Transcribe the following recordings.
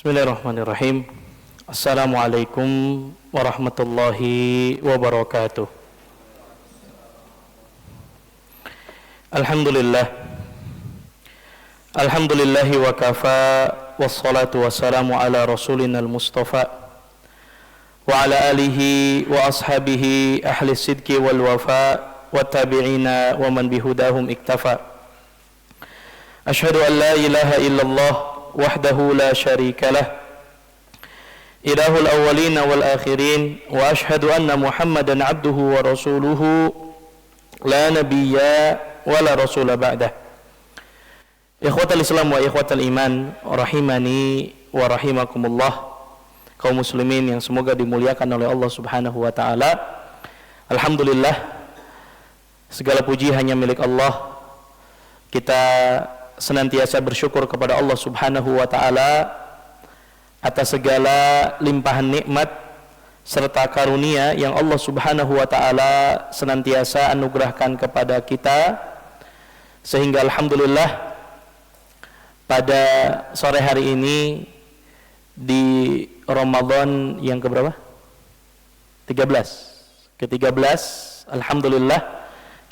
Bismillahirrahmanirrahim. Assalamualaikum warahmatullahi wabarakatuh. Alhamdulillah. Alhamdulillahi wa kafa, wassalatu wassalamu ala rasulina al-mustafa wa ala alihi wa ashabihi ahli sidki wal wafa wa tabi'ina wa man bihudahum iktafa. Ashhadu an la ilaha illallah wahdahu la syarika lah, ilahul awwalin wal akhirin, wa ashhadu anna muhammadan abduhu wa rasuluhu la nabiyya wa la rasula ba'dah. Ikhwatal islam wa ikhwatal iman, rahimani wa rahimakumullah, kaum muslimin yang semoga dimuliakan oleh Allah subhanahu wa ta'ala. Alhamdulillah, segala puji hanya milik Allah. Kita senantiasa bersyukur kepada Allah subhanahu wa ta'ala atas segala limpahan nikmat serta karunia yang Allah subhanahu wa ta'ala senantiasa anugerahkan kepada kita, sehingga alhamdulillah pada sore hari ini di Ramadan yang keberapa? 13. Alhamdulillah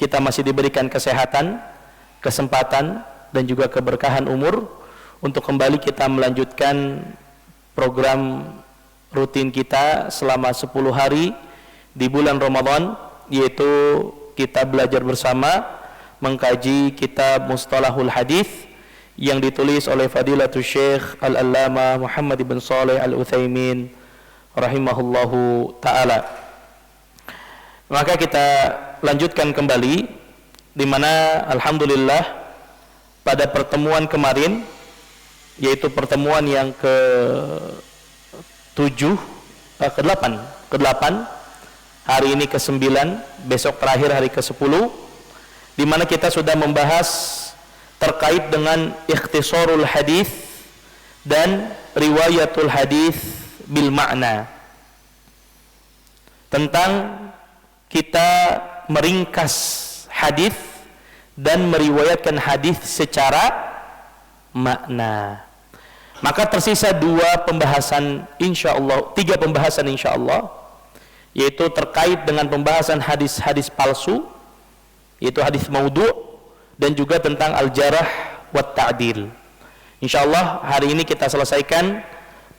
kita masih diberikan kesehatan, kesempatan dan juga keberkahan umur untuk kembali kita melanjutkan program rutin kita selama 10 hari di bulan Ramadan, yaitu kita belajar bersama mengkaji kitab Mustalahul Hadis yang ditulis oleh Fadilatul Syekh Al-Allamah Muhammad ibn Shalih Al-Utsaimin rahimahullahu ta'ala. Maka kita lanjutkan kembali, di mana alhamdulillah pada pertemuan kemarin, yaitu pertemuan yang ke-8, hari ini ke-9, besok terakhir hari ke-10, di mana kita sudah membahas terkait dengan ikhtisarul hadis dan riwayatul hadis bil makna, tentang kita meringkas hadis dan meriwayatkan hadis secara makna. Maka tersisa 3 pembahasan insyaallah, yaitu terkait dengan pembahasan hadis-hadis palsu, yaitu hadis maudhu, dan juga tentang al-jarah wa ta'dil. Insyaallah hari ini kita selesaikan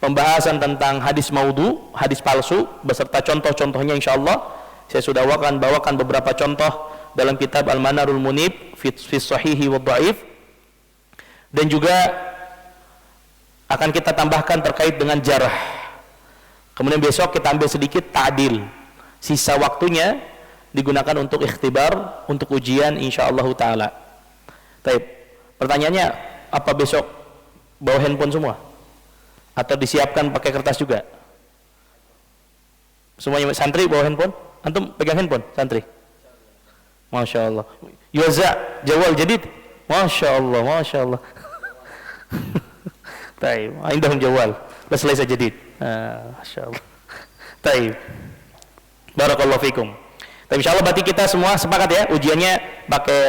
pembahasan tentang hadis maudhu, hadis palsu, beserta contoh-contohnya. Insyaallah saya sudah bawakan beberapa contoh dalam kitab Al-Manarul Munib fi Sahihi wa Dha'if, dan juga akan kita tambahkan terkait dengan jarah. Kemudian besok kita ambil sedikit ta'dil, sisa waktunya digunakan untuk ikhtibar, untuk ujian insyaallah ta'ala. Baik, pertanyaannya, apa besok bawa handphone semua? Atau disiapkan pakai kertas juga? Semuanya santri bawa handphone? Antum pegang handphone santri? Masya Allah. Yuza jawal jadid. Masya Allah, Masya Allah. Taib. Indahum jawal. Bas laisa jadid. Masya Allah. Taib. Barakallahu fikum. Tapi insya Allah berarti kita semua sepakat ya, ujiannya pakai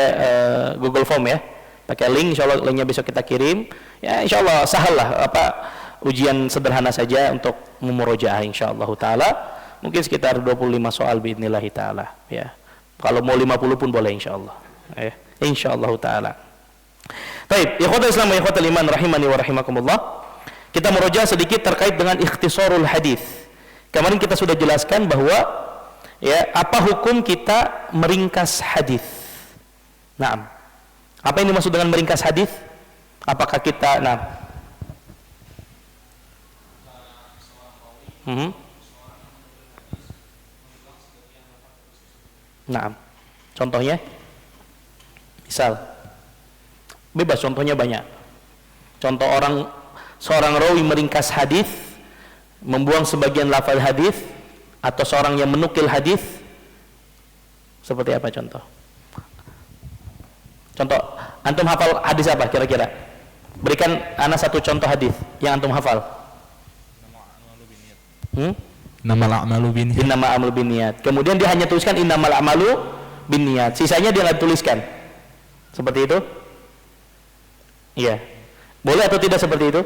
Google Form ya. Pakai link, insya Allah linknya besok kita kirim. Ya insya Allah sahal lah, ujian sederhana saja untuk memurojaah insya Allah ta'ala. Mungkin sekitar 25 soal biidnillahi ta'ala ya. Kalau mau 50 pun boleh insyaallah. Insyaallah taala. Baik, ikhwatul Islam wa ikhwatul iman rahimani wa rahimakumullah. Kita meroja sedikit terkait dengan ikhtisarul hadis. Kemarin kita sudah jelaskan bahwa ya, apa hukum kita meringkas hadis. Naam. Apa yang dimaksud dengan meringkas hadis? Apakah kita Nah, contohnya, misal, bebas contohnya banyak. Contoh seorang rawi meringkas hadis, membuang sebagian lafaz hadis, atau seorang yang menukil hadis, seperti apa contoh? Contoh, antum hafal hadis apa kira-kira? Berikan ana satu contoh hadis yang antum hafal. Innamal a'malu binniyat. Kemudian dia hanya tuliskan innamal a'malu binniyat. Sisanya dia nggak tuliskan. Seperti itu? Iya. Boleh atau tidak seperti itu?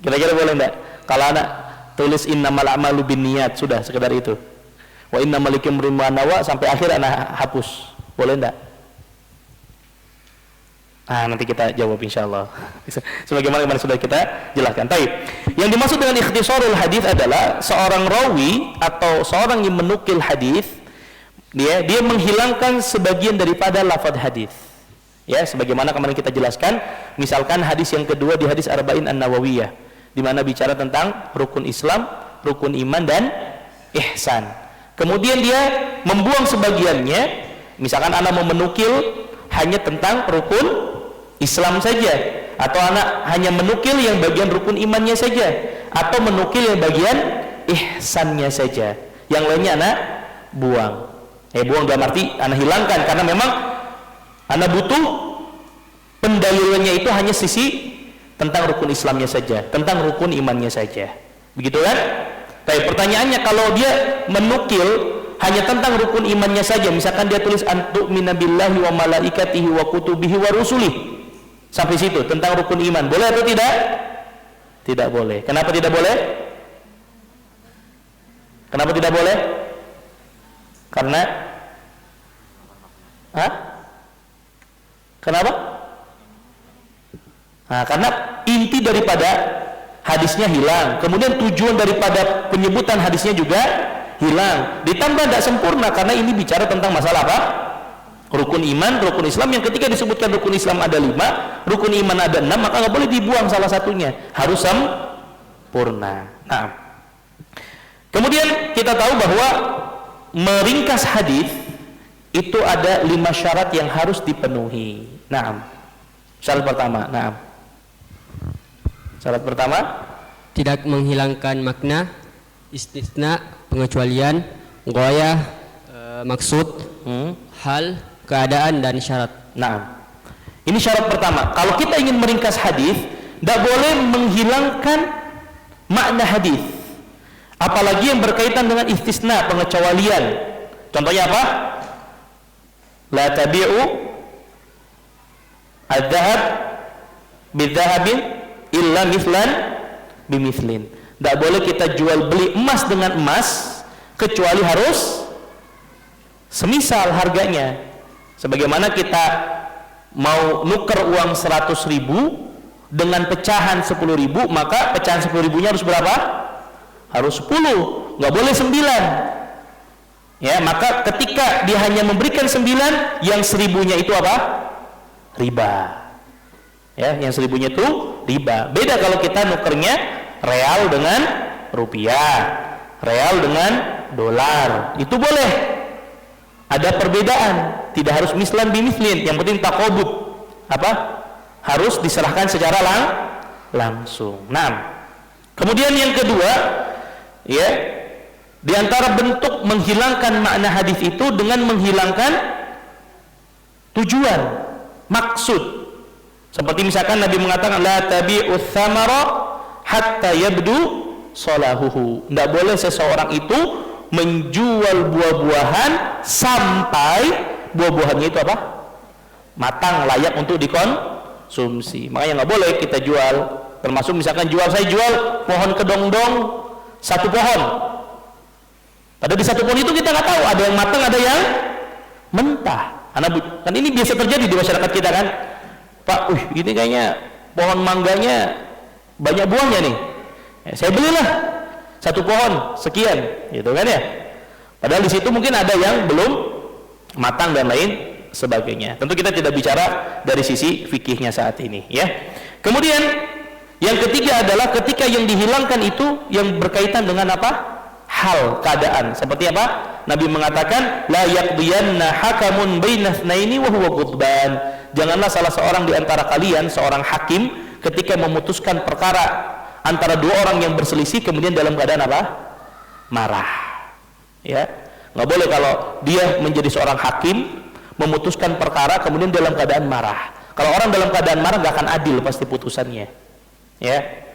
Kira-kira boleh enggak? Kalau anak tulis innamal a'malu binniyat, sudah sekedar itu. Wa innamal likumri ma nawa sampai akhir anak hapus. Boleh enggak? Nanti kita jawab insyaallah. Sebagaimana kemarin sudah kita jelaskan. Baik. Yang dimaksud dengan ikhtisarul hadis adalah seorang rawi atau seorang yang menukil hadis, dia menghilangkan sebagian daripada lafaz hadis. Ya, sebagaimana kemarin kita jelaskan, misalkan hadis yang kedua di hadis Arba'in An-Nawawiyah, di mana bicara tentang rukun Islam, rukun iman dan ihsan. Kemudian dia membuang sebagiannya, misalkan anak mau menukil hanya tentang rukun Islam saja, atau anak hanya menukil yang bagian rukun imannya saja, atau menukil yang bagian ihsannya saja, yang lainnya anak buang. Buang dalam arti anak hilangkan, karena memang anak butuh pendalilannya itu hanya sisi tentang rukun Islamnya saja, tentang rukun imannya saja, begitu kan? Tapi pertanyaannya, kalau dia menukil hanya tentang rukun imannya saja, misalkan dia tulis antu'mina billahi wa malaikatihi wa kutubihi wa rusulih, sampai situ tentang rukun iman, boleh atau tidak? Tidak boleh. Kenapa tidak boleh? Kenapa tidak boleh? Karena kenapa? Karena inti daripada hadisnya hilang, kemudian tujuan daripada penyebutan hadisnya juga hilang, ditambah tidak sempurna, karena ini bicara tentang masalah apa? Rukun iman, rukun Islam, yang ketika disebutkan rukun Islam ada 5, rukun iman ada 6, maka nggak boleh dibuang salah satunya, harus sempurna. Nah, kemudian kita tahu bahwa meringkas hadis itu ada 5 syarat yang harus dipenuhi. Nah, syarat pertama, syarat pertama, tidak menghilangkan makna, istisna, pengecualian, ghayah, maksud, hal, keadaan, dan syarat. Nah, ini syarat pertama. Kalau kita ingin meringkas hadis, tidak boleh menghilangkan makna hadis, apalagi yang berkaitan dengan istisna, pengecualian. Contohnya apa? La tabi'u ad-dhahab bidzahabin illa mithlan bimithlin. Tidak boleh kita jual beli emas dengan emas kecuali harus semisal harganya. Sebagaimana kita mau nuker uang 100.000 dengan pecahan 10.000, maka pecahan 10.000-nya harus berapa? Harus 10, nggak boleh 9. Ya, maka ketika dia hanya memberikan 9, yang 1.000-nya itu apa? Riba. Ya, yang 1.000-nya itu riba. Beda kalau kita nukernya real dengan rupiah, real dengan dolar, itu boleh. Ada perbedaan, tidak harus mislan bimithlin, yang penting taqabud, harus diserahkan secara langsung. Nah, kemudian yang kedua, ya, di antara bentuk menghilangkan makna hadis itu dengan menghilangkan tujuan, maksud. Seperti misalkan Nabi mengatakan la tabi'uts tsamara hatta yabdu salahuhu. Tidak boleh seseorang itu menjual buah-buahan sampai buah-buahannya itu matang, layak untuk dikonsumsi. Makanya nggak boleh kita jual, termasuk misalkan saya jual pohon kedongdong 1 pohon, pada di 1 pohon itu kita nggak tahu ada yang matang ada yang mentah. Kan ini biasa terjadi di masyarakat kita kan, Pak, ini kayaknya pohon mangganya banyak buahnya nih, saya belilah 1 pohon sekian, gitu kan ya. Padahal di situ mungkin ada yang belum matang dan lain sebagainya. Tentu kita tidak bicara dari sisi fikihnya saat ini, ya. Kemudian yang ketiga adalah ketika yang dihilangkan itu yang berkaitan dengan hal, keadaan. Seperti Nabi mengatakan la yaqdiyanna hakamun bainatsnaini wa huwa ghadban. Janganlah salah seorang di antara kalian, seorang hakim, ketika memutuskan perkara antara 2 orang yang berselisih kemudian dalam keadaan marah. Ya, nggak boleh kalau dia menjadi seorang hakim memutuskan perkara kemudian dalam keadaan marah. Kalau orang dalam keadaan marah nggak akan adil pasti putusannya. Ya,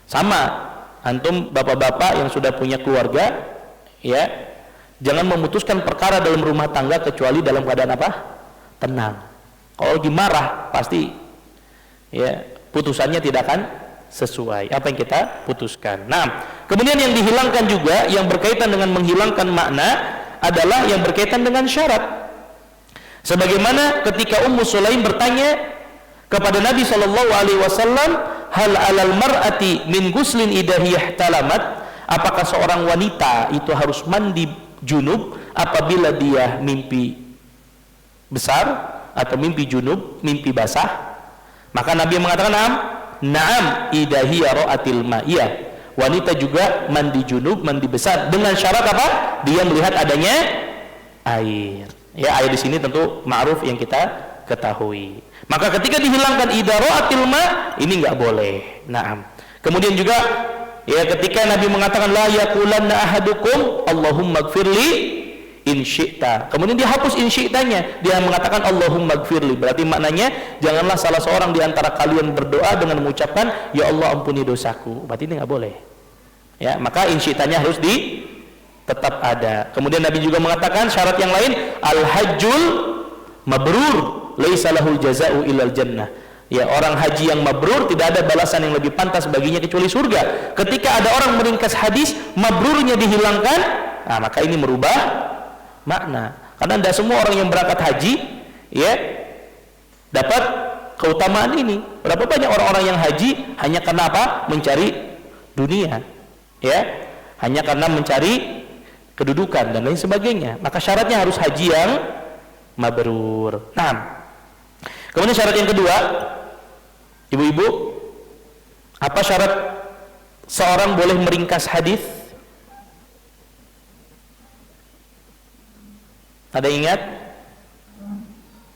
sama antum bapak-bapak yang sudah punya keluarga, ya, jangan memutuskan perkara dalam rumah tangga kecuali dalam keadaan tenang. Kalau lagi marah pasti, ya, putusannya tidak akan sesuai apa yang kita putuskan. Nah, kemudian yang dihilangkan juga yang berkaitan dengan menghilangkan makna adalah yang berkaitan dengan syarat. Sebagaimana ketika Ummu Sulaim bertanya kepada Nabi SAW, hal alal mar'ati min guslin idahiyah talamat, apakah seorang wanita itu harus mandi junub apabila dia mimpi besar atau mimpi junub, mimpi basah? Maka Nabi mengatakan na'am idahiyah ra'atil ma'iyah, wanita juga mandi junub, mandi besar, dengan syarat apa? Dia melihat adanya air. Ya, air di sini tentu ma'ruf yang kita ketahui. Maka ketika dihilangkan idaraatil ma, ini enggak boleh. Naam. Kemudian juga ya ketika Nabi mengatakan la yaqulanna ahadukum Allahumma gfirli in syi'ta. Kemudian dia hapus in syi'tanya. Dia mengatakan Allahumma gfirli. Berarti maknanya janganlah salah seorang di antara kalian berdoa dengan mengucapkan ya Allah ampuni dosaku. Berarti ini enggak boleh. Ya, maka in syi'tanya harus tetap ada. Kemudian Nabi juga mengatakan syarat yang lain, al-hajjul mabrur laisa lahul jaza'u illal jannah. Ya, orang haji yang mabrur tidak ada balasan yang lebih pantas baginya kecuali surga. Ketika ada orang meringkas hadis mabrurnya dihilangkan, nah maka ini merubah makna. Karena tidak semua orang yang berangkat haji ya dapat keutamaan ini. Berapa banyak orang-orang yang haji hanya karena apa? Mencari dunia. Ya, hanya karena mencari kedudukan dan lain sebagainya. Maka syaratnya harus haji yang mabrur. Nah, kemudian syarat yang kedua, ibu-ibu, apa syarat seorang boleh meringkas hadis? Ada ingat?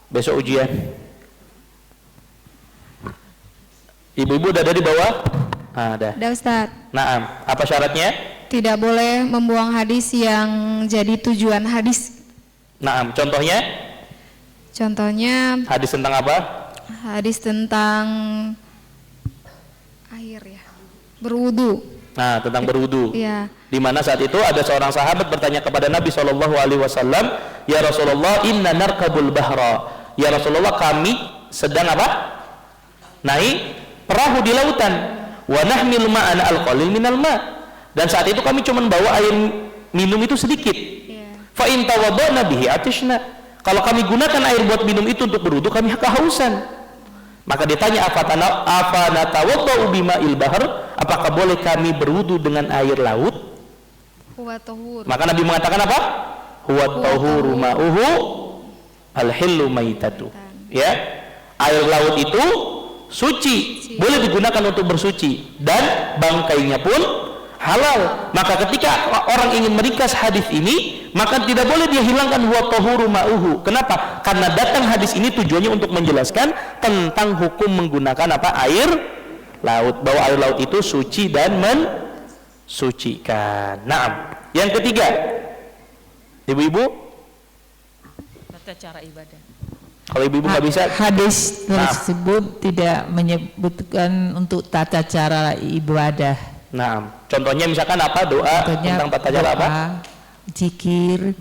Besok ujian. Ibu-ibu udah ada di bawah? Ada. Ada Ustaz. Nah, apa syaratnya? Tidak boleh membuang hadis yang jadi tujuan hadis. Nah, contohnya? Contohnya Hadis tentang apa? hadis tentang air ya, berwudu. Nah, tentang berwudu. Iya. Di mana saat itu ada seorang sahabat bertanya kepada Nabi SAW, ya Rasulullah, inna narkabul bahra. Ya Rasulullah, kami sedang apa? Naik perahu di lautan. Wa nahmil ma'ana al-qalil minal ma'. Dan saat itu kami cuma bawa air minum itu sedikit. Fa in tawadda'na bihi atishna. Kalau kami gunakan air buat minum itu untuk berwudu, kami kehausan. Maka ditanya afana tawadda'u bima'il bahr, apakah boleh kami berwudu dengan air laut? Huwa tahur. Maka Nabi mengatakan apa? Huwa tahuru ma'uhu al-hillu maitatu. Ya. Air laut itu suci, boleh digunakan untuk bersuci dan bangkainya pun halal. Maka ketika orang ingin meringkas hadis ini, maka tidak boleh dia hilangkan huwa tahuru ma'uhu. Kenapa? Karena datang hadis ini tujuannya untuk menjelaskan tentang hukum menggunakan apa? Air laut. Bahwa air laut itu suci dan mensucikan. Naam. Yang ketiga, ibu-ibu, tata cara ibadah. kalau ibu-ibu nggak bisa, hadis tersebut tidak menyebutkan untuk tata cara ibadah. nah, contohnya misalkan apa? Doa. Contohnya tentang tata cara apa? Zikir,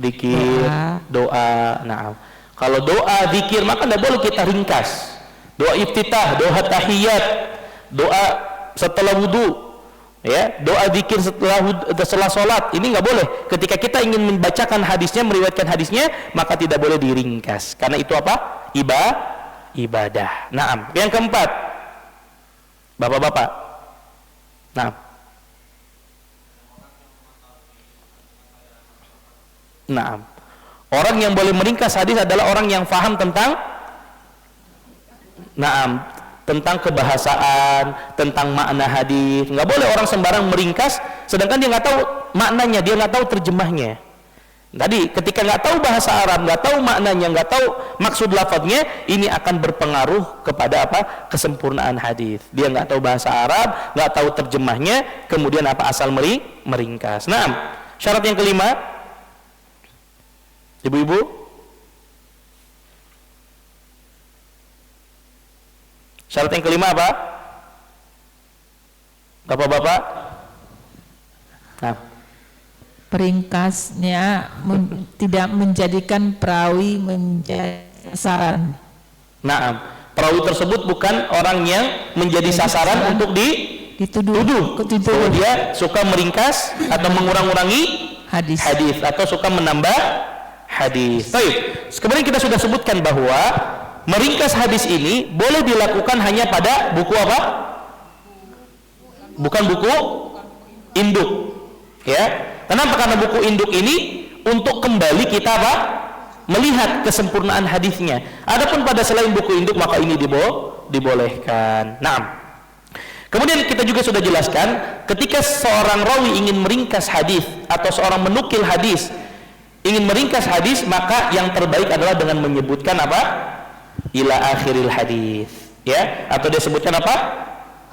doa. Nah, kalau doa, zikir, maka tidak boleh kita ringkas. Doa iftitah, doa tahiyat, doa setelah wudu, ya, doa zikir setelah sholat, ini nggak boleh. Ketika kita ingin membacakan hadisnya, meriwayatkan hadisnya, maka tidak boleh diringkas. Karena itu apa? Ibadah. Naam. Yang keempat, bapak-bapak. Naam. Naam. Orang yang boleh meringkas hadis adalah orang yang faham tentang tentang kebahasaan, tentang makna hadis. Nggak boleh orang sembarang meringkas sedangkan dia nggak tahu maknanya, dia nggak tahu terjemahnya. Tadi ketika nggak tahu bahasa Arab, nggak tahu maknanya, nggak tahu maksud lafadznya, ini akan berpengaruh kepada apa? Kesempurnaan hadis. Dia nggak tahu bahasa Arab, nggak tahu terjemahnya, kemudian apa? Asal meringkas. Nah, syarat yang kelima, ibu-ibu, syarat yang kelima apa? Bapak-bapak? Nah, peringkasnya tidak menjadikan perawi menjadi sasaran. nah, perawi tersebut bukan orang yang menjadi sasaran untuk Dituduh. bahwa dia suka meringkas atau mengurang-urangi Hadis. atau suka menambah hadis. Baik. Kemudian kita sudah sebutkan bahwa meringkas hadis ini boleh dilakukan hanya pada buku apa? Bukan buku induk. Ya. Kenapa? Karena buku induk ini untuk kembali kita apa? Melihat kesempurnaan hadisnya. Adapun pada selain buku induk maka ini dibolehkan. Nah, kemudian kita juga sudah jelaskan ketika seorang rawi ingin meringkas hadis atau seorang menukil hadis ingin meringkas hadis, maka yang terbaik adalah dengan menyebutkan apa? Ila akhiril hadis, ya, atau dia sebutkan apa?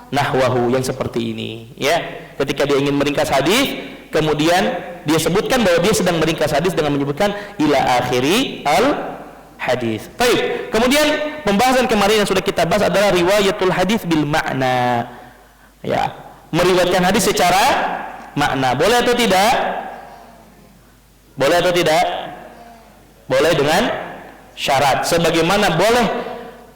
Nahwahu, yang seperti ini, ya. Ketika dia ingin meringkas hadis, kemudian dia sebutkan bahwa dia sedang meringkas hadis dengan menyebutkan ila akhiri al hadis. Baik. Kemudian pembahasan kemarin yang sudah kita bahas adalah riwayatul hadis bil makna. Ya, meriwayatkan hadis secara makna. Boleh atau tidak? Boleh atau tidak? Boleh dengan syarat. Sebagaimana boleh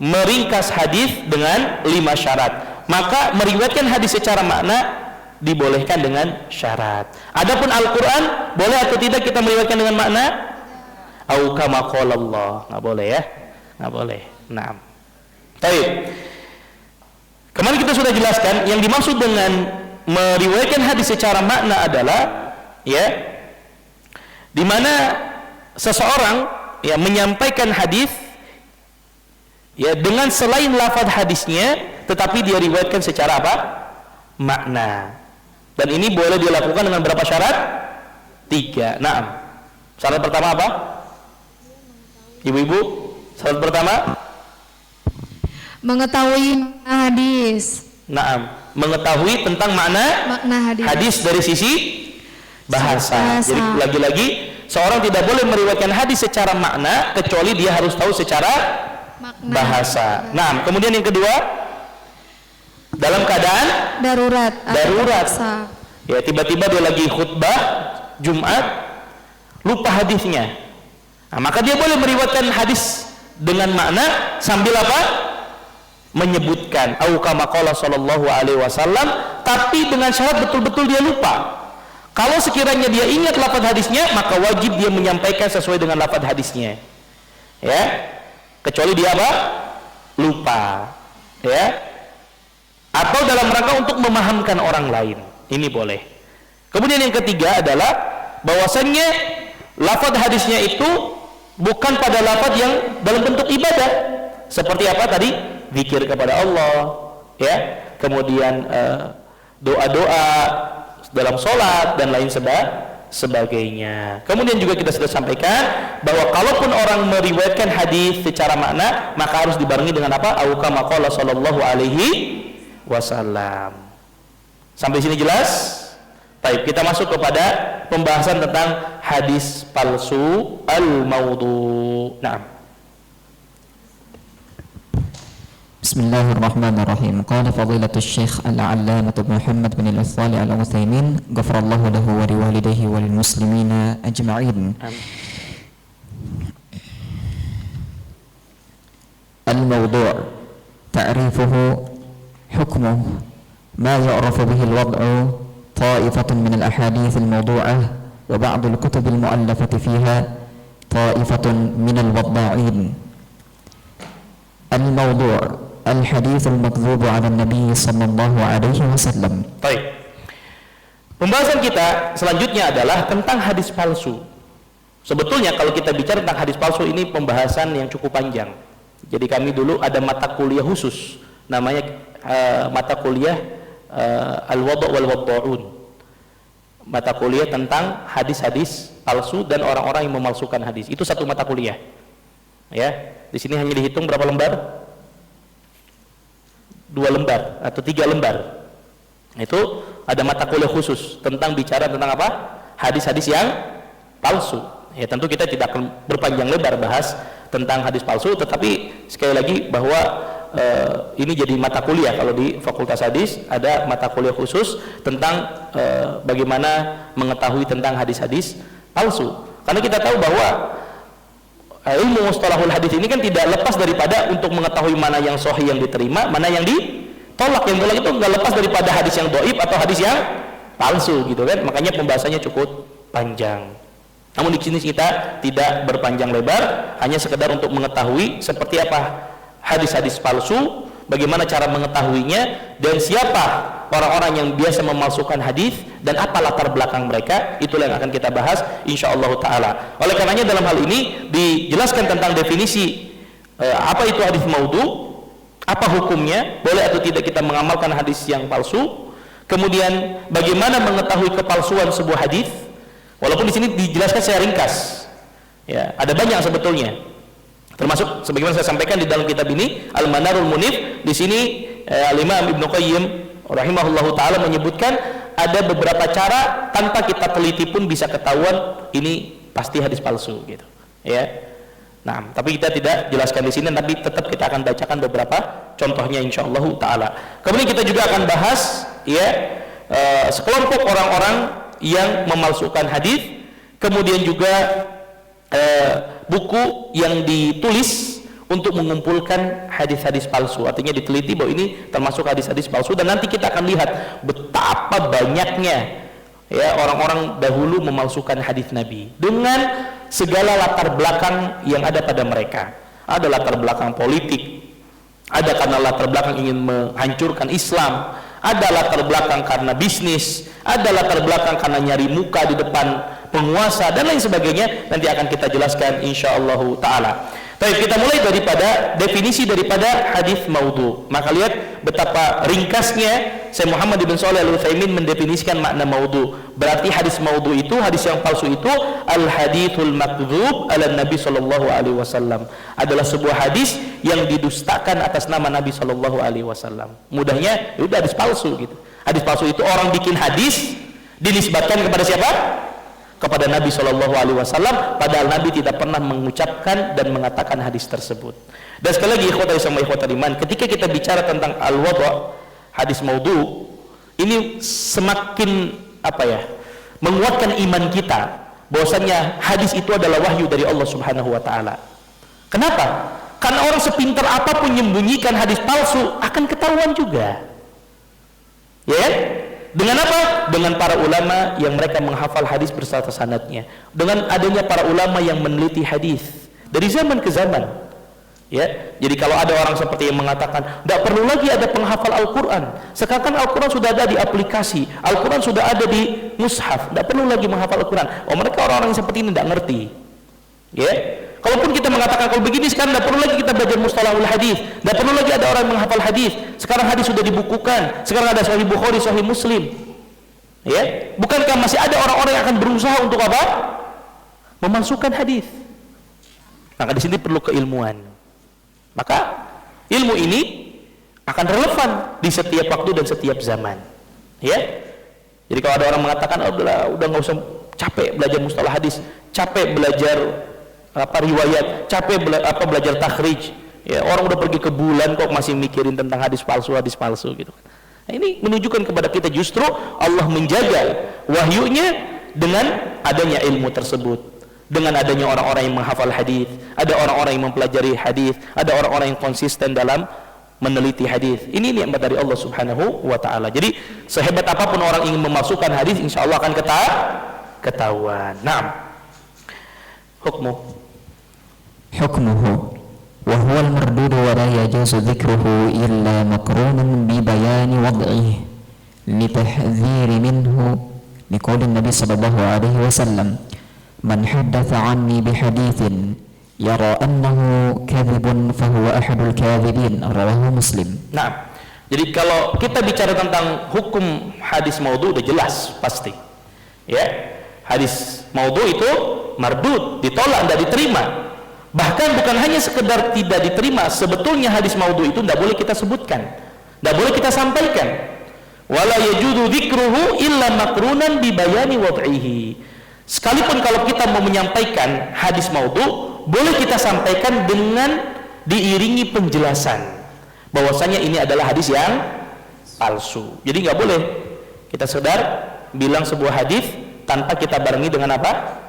meringkas hadis dengan 5 syarat. Maka meriwayatkan hadis secara makna dibolehkan dengan syarat. Adapun Al-Qur'an boleh atau tidak kita meriwayatkan dengan makna? Au kama qala Allah. Enggak boleh ya? Enggak boleh. Naam. Baik. Kemarin kita sudah jelaskan yang dimaksud dengan meriwayatkan hadis secara makna adalah ya, di mana seseorang ya menyampaikan hadis ya dengan selain lafaz hadisnya, tetapi dia riwayatkan secara apa? Makna. Dan ini boleh dilakukan dengan berapa syarat? 3. Naam. Syarat pertama apa? Ibu-ibu, syarat pertama Mengetahui makna hadis. Naam, mengetahui tentang makna hadis dari sisi bahasa. Jadi lagi-lagi seorang tidak boleh meriwayatkan hadis secara makna kecuali dia harus tahu secara bahasa. Nah, kemudian yang kedua, dalam keadaan darurat. Ya, tiba-tiba dia lagi khutbah Jumat, lupa hadisnya. Nah, maka dia boleh meriwayatkan hadis dengan makna sambil apa? Menyebutkan au kama qala sallallahu alaihi wasallam, tapi dengan syarat betul-betul dia lupa. Kalau sekiranya dia ingat lafaz hadisnya, maka wajib dia menyampaikan sesuai dengan lafaz hadisnya. Ya. Kecuali dia apa? Lupa. Ya. Atau dalam rangka untuk memahamkan orang lain. Ini boleh. Kemudian yang ketiga adalah bahwasannya lafaz hadisnya itu bukan pada lafaz yang dalam bentuk ibadah. Seperti apa tadi? Zikir kepada Allah, ya, kemudian doa-doa dalam sholat dan lain sebagainya. Kemudian juga kita sudah sampaikan bahwa kalaupun orang meriwayatkan hadis secara makna, maka harus dibarengi dengan apa? Au kama qala sallallahu alaihi wasallam. Sampai sini jelas? Baik, kita masuk kepada pembahasan tentang hadis palsu al-maudhu. Nah, Bismillahirrahmanirrahim. Qala fadilatul Syekh Al-'Allamah Muhammad bin Al-Uthali Al-Utsaimin, ghafarallahu lahu wa liwalidayhi wa lil muslimina ajma'in. Al-mawdu' ta'rifuhu hukmuhu ma yu'rafu bihi al-wad'u ta'ifatun min al-ahadith al-mawdu'ah wa ba'd al-kutub al-mu'allafati fiha ta'ifatun min al-wadda'in. Al-mawdu' al-hadits al-makdzub 'ala an-nabi sallallahu alaihi wasallam. Baik. Pembahasan kita selanjutnya adalah tentang hadis palsu. Sebetulnya kalau kita bicara tentang hadis palsu ini pembahasan yang cukup panjang. Jadi kami dulu ada mata kuliah khusus namanya mata kuliah al-wadu' wal wadda'un. Mata kuliah tentang hadis-hadis palsu dan orang-orang yang memalsukan hadis. Itu satu mata kuliah. Ya, di sini hanya dihitung berapa lembar? 2 lembar atau 3 lembar. Itu ada mata kuliah khusus tentang bicara tentang apa? Hadis-hadis yang palsu. Ya, tentu kita tidak akan berpanjang lebar bahas tentang hadis palsu, tetapi sekali lagi bahwa ini jadi mata kuliah. Kalau di Fakultas Hadis ada mata kuliah khusus tentang bagaimana mengetahui tentang hadis-hadis palsu. Karena kita tahu bahwa ilmu mustalahul hadis ini kan tidak lepas daripada untuk mengetahui mana yang sahih yang diterima, mana yang tolak. Yang tolak itu nggak lepas daripada hadis yang dhaif atau hadis yang palsu gitu kan. Makanya pembahasannya cukup panjang. Namun di sini kita tidak berpanjang lebar, hanya sekedar untuk mengetahui seperti apa hadis-hadis palsu, bagaimana cara mengetahuinya, dan siapa orang-orang yang biasa memalsukan hadis dan apa latar belakang mereka. Itulah yang akan kita bahas insyaallah taala. Oleh karenanya dalam hal ini dijelaskan tentang definisi apa itu hadis maudhu, apa hukumnya, boleh atau tidak kita mengamalkan hadis yang palsu, kemudian bagaimana mengetahui kepalsuan sebuah hadis. Walaupun di sini dijelaskan secara ringkas, ya ada banyak sebetulnya, termasuk sebagaimana saya sampaikan di dalam kitab ini Al-Manarul Munif. Di sini Al-Imam Ibnu Qayyim rahimahullahu taala menyebutkan ada beberapa cara tanpa kita teliti pun bisa ketahuan ini pasti hadis palsu gitu, ya. Nah, tapi kita tidak jelaskan di sini, tapi tetap kita akan bacakan beberapa contohnya insyaallah taala. Kemudian kita juga akan bahas ya sekelompok orang-orang yang memalsukan hadis, kemudian juga buku yang ditulis untuk mengumpulkan hadis-hadis palsu, artinya diteliti bahwa ini termasuk hadis-hadis palsu, dan nanti kita akan lihat betapa banyaknya ya orang-orang dahulu memalsukan hadis Nabi dengan segala latar belakang yang ada pada mereka. Ada latar belakang politik, ada karena latar belakang ingin menghancurkan Islam, ada latar belakang karena bisnis, ada latar belakang karena nyari muka di depan penguasa, dan lain sebagainya. Nanti akan kita jelaskan insyaallah taala. Baik, kita mulai daripada definisi daripada hadis maudhu. Maka lihat betapa ringkasnya Syekh Muhammad bin Shalih Al-Utsaimin mendefinisikan makna maudhu. Berarti hadis maudhu itu, hadis yang palsu itu, al-hadithul makdzub ala Nabi sallallahu alaihi wasallam, adalah sebuah hadis yang didustakan atas nama Nabi sallallahu alaihi wasallam. Mudahnya, ya udah hadis palsu gitu. Hadis palsu itu orang bikin hadis dinisbatkan kepada siapa? Kepada Nabi sallallahu alaihi wasallam, padahal Nabi tidak pernah mengucapkan dan mengatakan hadis tersebut. Dan sekali lagi ikhwatal sama ikhwatal iman, ketika kita bicara tentang al-wadha, hadis maudhu, ini semakin menguatkan iman kita bahwasanya hadis itu adalah wahyu dari Allah Subhanahu wa taala. Kenapa? Karena orang sepintar apapun menyembunyikan hadis palsu akan ketahuan juga. Ya? Dengan apa? Dengan para ulama yang mereka menghafal hadis beserta sanadnya. Dengan adanya para ulama yang meneliti hadis dari zaman ke zaman. Ya, jadi kalau ada orang seperti yang mengatakan tidak perlu lagi ada penghafal Al-Quran, sekarang Al-Quran sudah ada di aplikasi, Al-Quran sudah ada di mushaf, tidak perlu lagi menghafal Al-Quran. Oh, mereka orang-orang yang seperti ini tidak ngerti. Ya, kalaupun kita mengatakan kalau begini sekarang tidak perlu lagi kita belajar mustalahul hadis, tidak perlu lagi ada orang yang menghafal hadis. Sekarang hadis sudah dibukukan, sekarang ada Sahih Bukhari, Sahih Muslim. Ya, bukankah masih ada orang-orang yang akan berusaha untuk apa? Memalsukan hadis. Maka di sini perlu keilmuan. Maka ilmu ini akan relevan di setiap waktu dan setiap zaman. Ya, jadi kalau ada orang mengatakan udah nggak usah capek belajar mustalah hadis, capek belajar riwayat, capek belajar takhrij. Ya, orang udah pergi ke bulan kok masih mikirin tentang hadis palsu gitu. Nah, ini menunjukkan kepada kita justru Allah menjaga wahyunya dengan adanya ilmu tersebut. Dengan adanya orang-orang yang menghafal hadis, ada orang-orang yang mempelajari hadis, ada orang-orang yang konsisten dalam meneliti hadis. Ini nikmat dari Allah Subhanahu wa taala. Jadi sehebat apapun orang ingin memasukkan hadis, insyaallah akan ketahuan. Naam. Hukmuhu wa huwa al-mardud wa la yajuzu dhikruhu illa maqrunan bi bayani wad'ihi li tahdhiri minhu liqauli Nabi sallallahu alaihi wasallam man haddatha anni bihadithin yara annahu kadhibun fahuwa ahadul kadhibin, rawahu Muslim. Nah, jadi kalau kita bicara tentang hukum hadis maudhu udah jelas pasti. Ya, hadis maudhu itu mardud, ditolak, tidak diterima. Bahkan bukan hanya sekedar tidak diterima, sebetulnya hadis maudhu itu tidak boleh kita sebutkan, tidak boleh kita sampaikan. Wala yajuzu dzikruhu illa maqrunan bi bayani wad'ihi. Sekalipun kalau kita mau menyampaikan hadis maudhu, boleh kita sampaikan dengan diiringi penjelasan bahwasanya ini adalah hadis yang palsu. Jadi nggak boleh kita sekedar bilang sebuah hadis tanpa kita barengi dengan apa?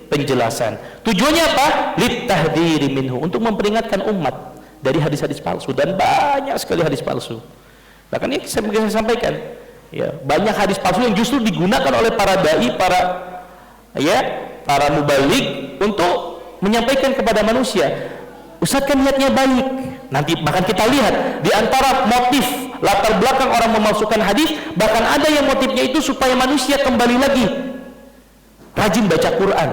Penjelasan. Tujuannya apa? Littahdhiri minhu, untuk memperingatkan umat dari hadis-hadis palsu, dan banyak sekali hadis palsu. Bahkan ini saya sampaikan, ya, banyak hadis palsu yang justru digunakan oleh para dai, para mubalik untuk menyampaikan kepada manusia. Ustaz kan niatnya baik. Nanti bahkan kita lihat di antara motif latar belakang orang memalsukan hadis, bahkan ada yang motifnya itu supaya manusia kembali lagi rajin baca Quran,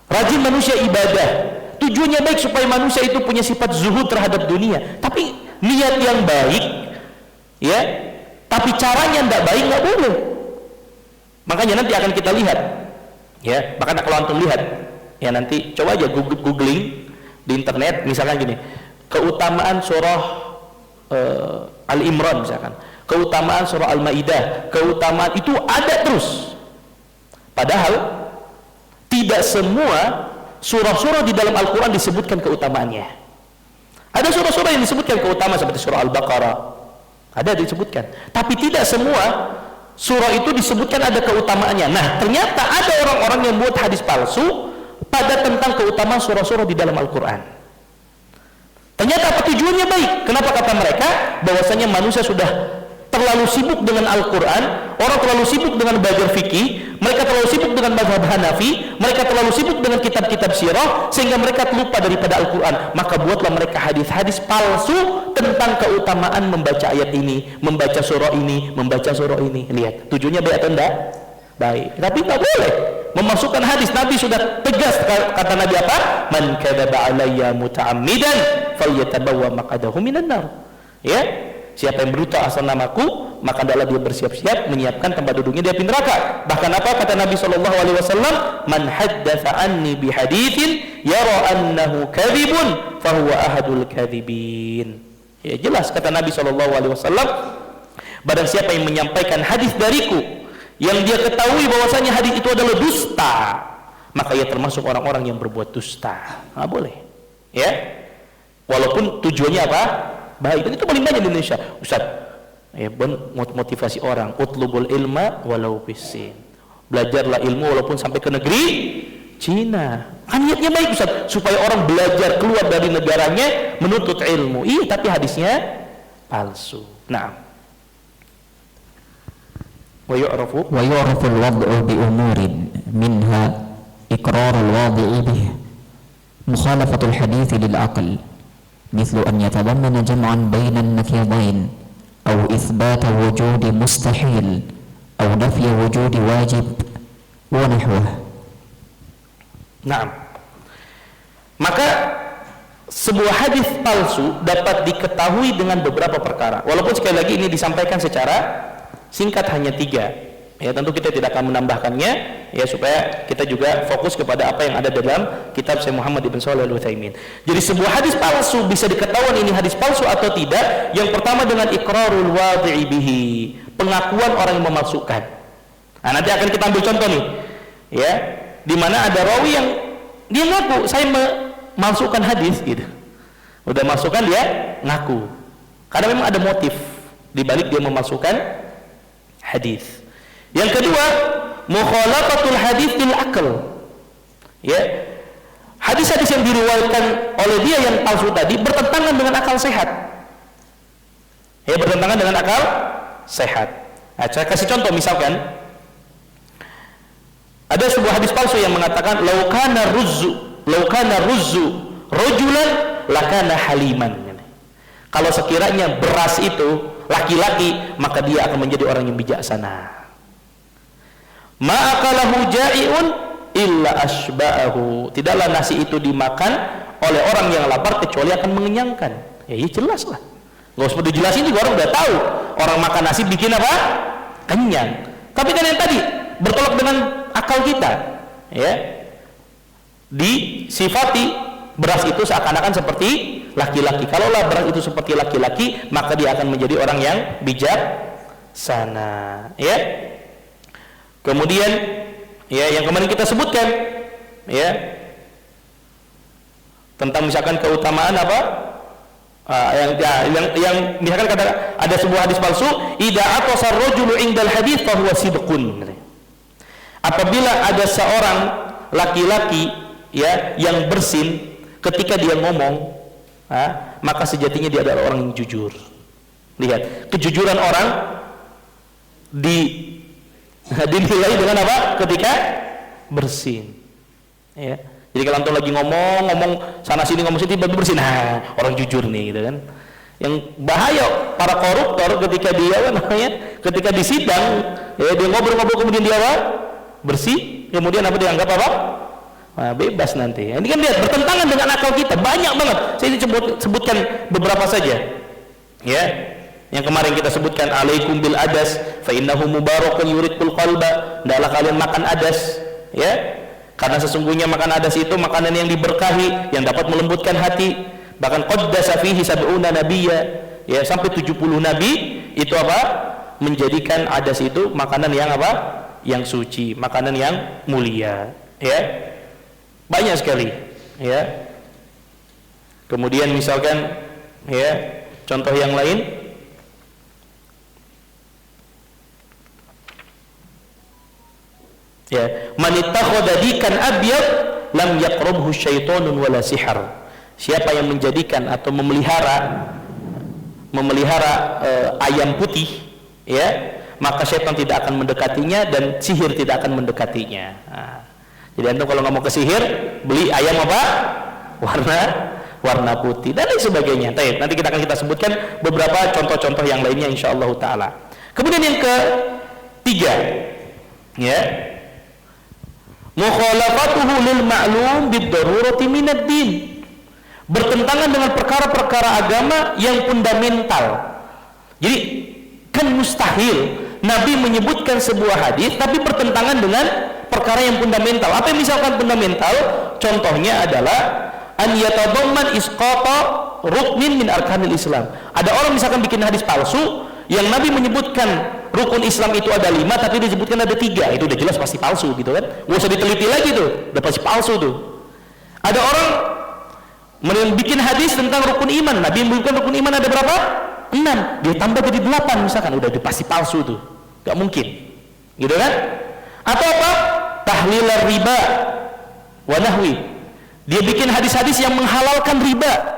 rajin manusia ibadah. Tujuannya baik supaya manusia itu punya sifat zuhud terhadap dunia. Tapi niat yang baik, ya, tapi caranya tidak baik, nggak boleh. Makanya nanti akan kita lihat, ya, bahkan kalau antum lihat, ya, nanti coba aja googling di internet, misalkan gini, keutamaan surah Al-Imran misalkan, keutamaan surah Al-Maidah, keutamaan itu ada terus. Padahal tidak semua surah-surah di dalam Al-Quran disebutkan keutamaannya. Ada surah-surah yang disebutkan keutamaan seperti surah Al-Baqarah, ada disebutkan, tapi tidak semua surah itu disebutkan ada keutamaannya. Nah, ternyata ada orang-orang yang buat hadis palsu pada tentang keutamaan surah-surah di dalam Al-Quran. Ternyata apa tujuannya baik? Kenapa kata mereka bahwasanya manusia sudah terlalu sibuk dengan Al-Quran, orang terlalu sibuk dengan belajar fikih, mereka terlalu sibuk dengan mazhab Hanafi, mereka terlalu sibuk dengan kitab-kitab sirah, sehingga mereka lupa daripada Al-Quran. Maka buatlah mereka hadis-hadis palsu tentang keutamaan membaca ayat ini, membaca surah ini, membaca surah ini. Lihat, tujuannya baik atau enggak? Baik. Tapi enggak boleh memasukkan hadis. Nabi sudah tegas, kata Nabi apa? Man kadzaba alayya muta'ammidan falyatabawwa maq'adahu minan nar. Ya, siapa yang berdusta atas namaku, maka adalah dia bersiap-siap menyiapkan tempat duduknya di api neraka. Bahkan apa kata Nabi SAW? Man haddatsa anni bihaditsin yara annahu kadzibun fahuwa ahadul kadzibin. Ya, jelas kata Nabi SAW, barang siapa yang menyampaikan hadis dariku yang dia ketahui bahwasanya hadis itu adalah dusta, maka ia termasuk orang-orang yang berbuat dusta. Nggak boleh, ya, walaupun tujuannya apa? Baik. Dan itu paling banyak di Indonesia, Ustaz, ya, motivasi orang, utlubul ilma walau bisin, belajarlah ilmu walaupun sampai ke negeri Cina. Kan niatnya baik, Ustaz, supaya orang belajar keluar dari negaranya menuntut ilmu. Iya, tapi hadisnya palsu. Nah, ويعرف الوضع بأمور منها إقرار الواضع به مخالفة الحديث للعقل مثل أن يتضمن جمعا بين النكيضين أو إثبات وجود مستحيل أو نفي وجود واجب ونحوه. Nah, maka sebuah hadis palsu dapat diketahui dengan beberapa perkara. Walaupun sekali lagi ini disampaikan secara singkat, hanya 3. Ya, tentu kita tidak akan menambahkannya, ya, supaya kita juga fokus kepada apa yang ada dalam kitab Syekh Muhammad ibn Shalih Al-Utsaimin. Jadi sebuah hadis palsu bisa diketahui ini hadis palsu atau tidak. Yang pertama dengan iqrarul wadhi'i bihi, pengakuan orang yang memalsukan. Nah, nanti akan kita ambil contoh nih, ya, di mana ada rawi yang dia ngaku saya memalsukan hadis gitu. Udah masukkan dia ngaku. Karena memang ada motif di balik dia memalsukan hadis. Yang kedua, mukhalafatul hadis bil aql. Ya. Hadis-hadis yang diriwayatkan oleh dia yang palsu tadi bertentangan dengan akal sehat. Ya, bertentangan dengan akal sehat. Nah, saya kasih contoh, misalkan ada sebuah hadis palsu yang mengatakan law kana ruzzu rajulan lakana haliman. Kalau sekiranya beras itu laki-laki, maka dia akan menjadi orang yang bijaksana. Ma'akalahu ja'iun illa asba'ahu. Tidaklah nasi itu dimakan oleh orang yang lapar kecuali akan mengenyangkan. Ya, ya jelas lah. Nggak usah dijelasin juga, orang udah tahu. Orang makan nasi bikin apa? Kenyang. Tapi kan yang tadi bertolak dengan akal kita, ya. Disifati beras itu seakan-akan seperti laki-laki. Kalaulah beras itu seperti laki-laki, maka dia akan menjadi orang yang bijaksana, ya. Kemudian, ya, yang kemarin kita sebutkan, ya, tentang misalkan keutamaan apa? Yang misalkan kata ada sebuah hadis palsu, idza atasa ar-rajulu indal hadits fa huwa sidqun. Apabila ada seorang laki-laki, ya, yang bersin ketika dia ngomong, maka sejatinya dia adalah orang yang jujur. Lihat, kejujuran orang dinilai dengan apa? Ketika bersin. Ya. Jadi kalau antum lagi ngomong sana sini ngomong sini tiba-tiba bersin, nah orang jujur nih, gitu kan. Yang bahaya para koruptor ketika dia ketika di sidang, ya, dia ngobrol-ngobrol kemudian dia apa? Bersih, kemudian apa dianggap apa? Nah, bebas nanti. Ini kan lihat bertentangan dengan akal kita, banyak banget. Saya sebutkan beberapa saja. Ya. Yang kemarin kita sebutkan alaikum bil adas fa innahu mubarakun yuriqul qalba. Hendaklah kalian makan adas, ya. Karena sesungguhnya makan adas itu makanan yang diberkahi, yang dapat melembutkan hati. Bahkan qaddasa fihi sab'una nabiyya, ya, sampai 70 nabi itu apa? Menjadikan adas itu makanan yang apa? Yang suci, makanan yang mulia, ya. Banyak sekali, ya. Kemudian misalkan, ya, contoh yang lain, ya, man ittakhadha dikan abyad lam yaqrabhu syaitonun wala sihar. Siapa yang menjadikan atau memelihara ayam putih, ya, maka syaitan tidak akan mendekatinya dan sihir tidak akan mendekatinya. Nah, jadi antum kalau nggak mau ke sihir, beli ayam apa? Warna putih dan lain sebagainya. Nanti kita sebutkan beberapa contoh-contoh yang lainnya insyaallah taala. Kemudian yang ketiga, ya, mukhalafatuhu lil ma'lum bid-darurati minad din. Bertentangan dengan perkara-perkara agama yang fundamental. Jadi kan mustahil Nabi menyebutkan sebuah hadis tapi bertentangan dengan perkara yang fundamental. Apa yang misalkan fundamental? Contohnya adalah an yatadamman isqata ruknin min arkanil Islam. Ada orang misalkan bikin hadis palsu yang Nabi menyebutkan rukun Islam itu ada 5 tapi disebutkan ada 3. Itu udah jelas pasti palsu, gitu kan. Nggak usah diteliti lagi tuh, udah pasti palsu tuh. Ada orang bikin hadis tentang rukun iman, Nabi menyebutkan rukun iman ada berapa? 6, dia tambah jadi 8 misalkan, udah pasti palsu tuh, gak mungkin, gitu kan? Atau apa? Tahlil riba wa nahwi, dia bikin hadis-hadis yang menghalalkan riba,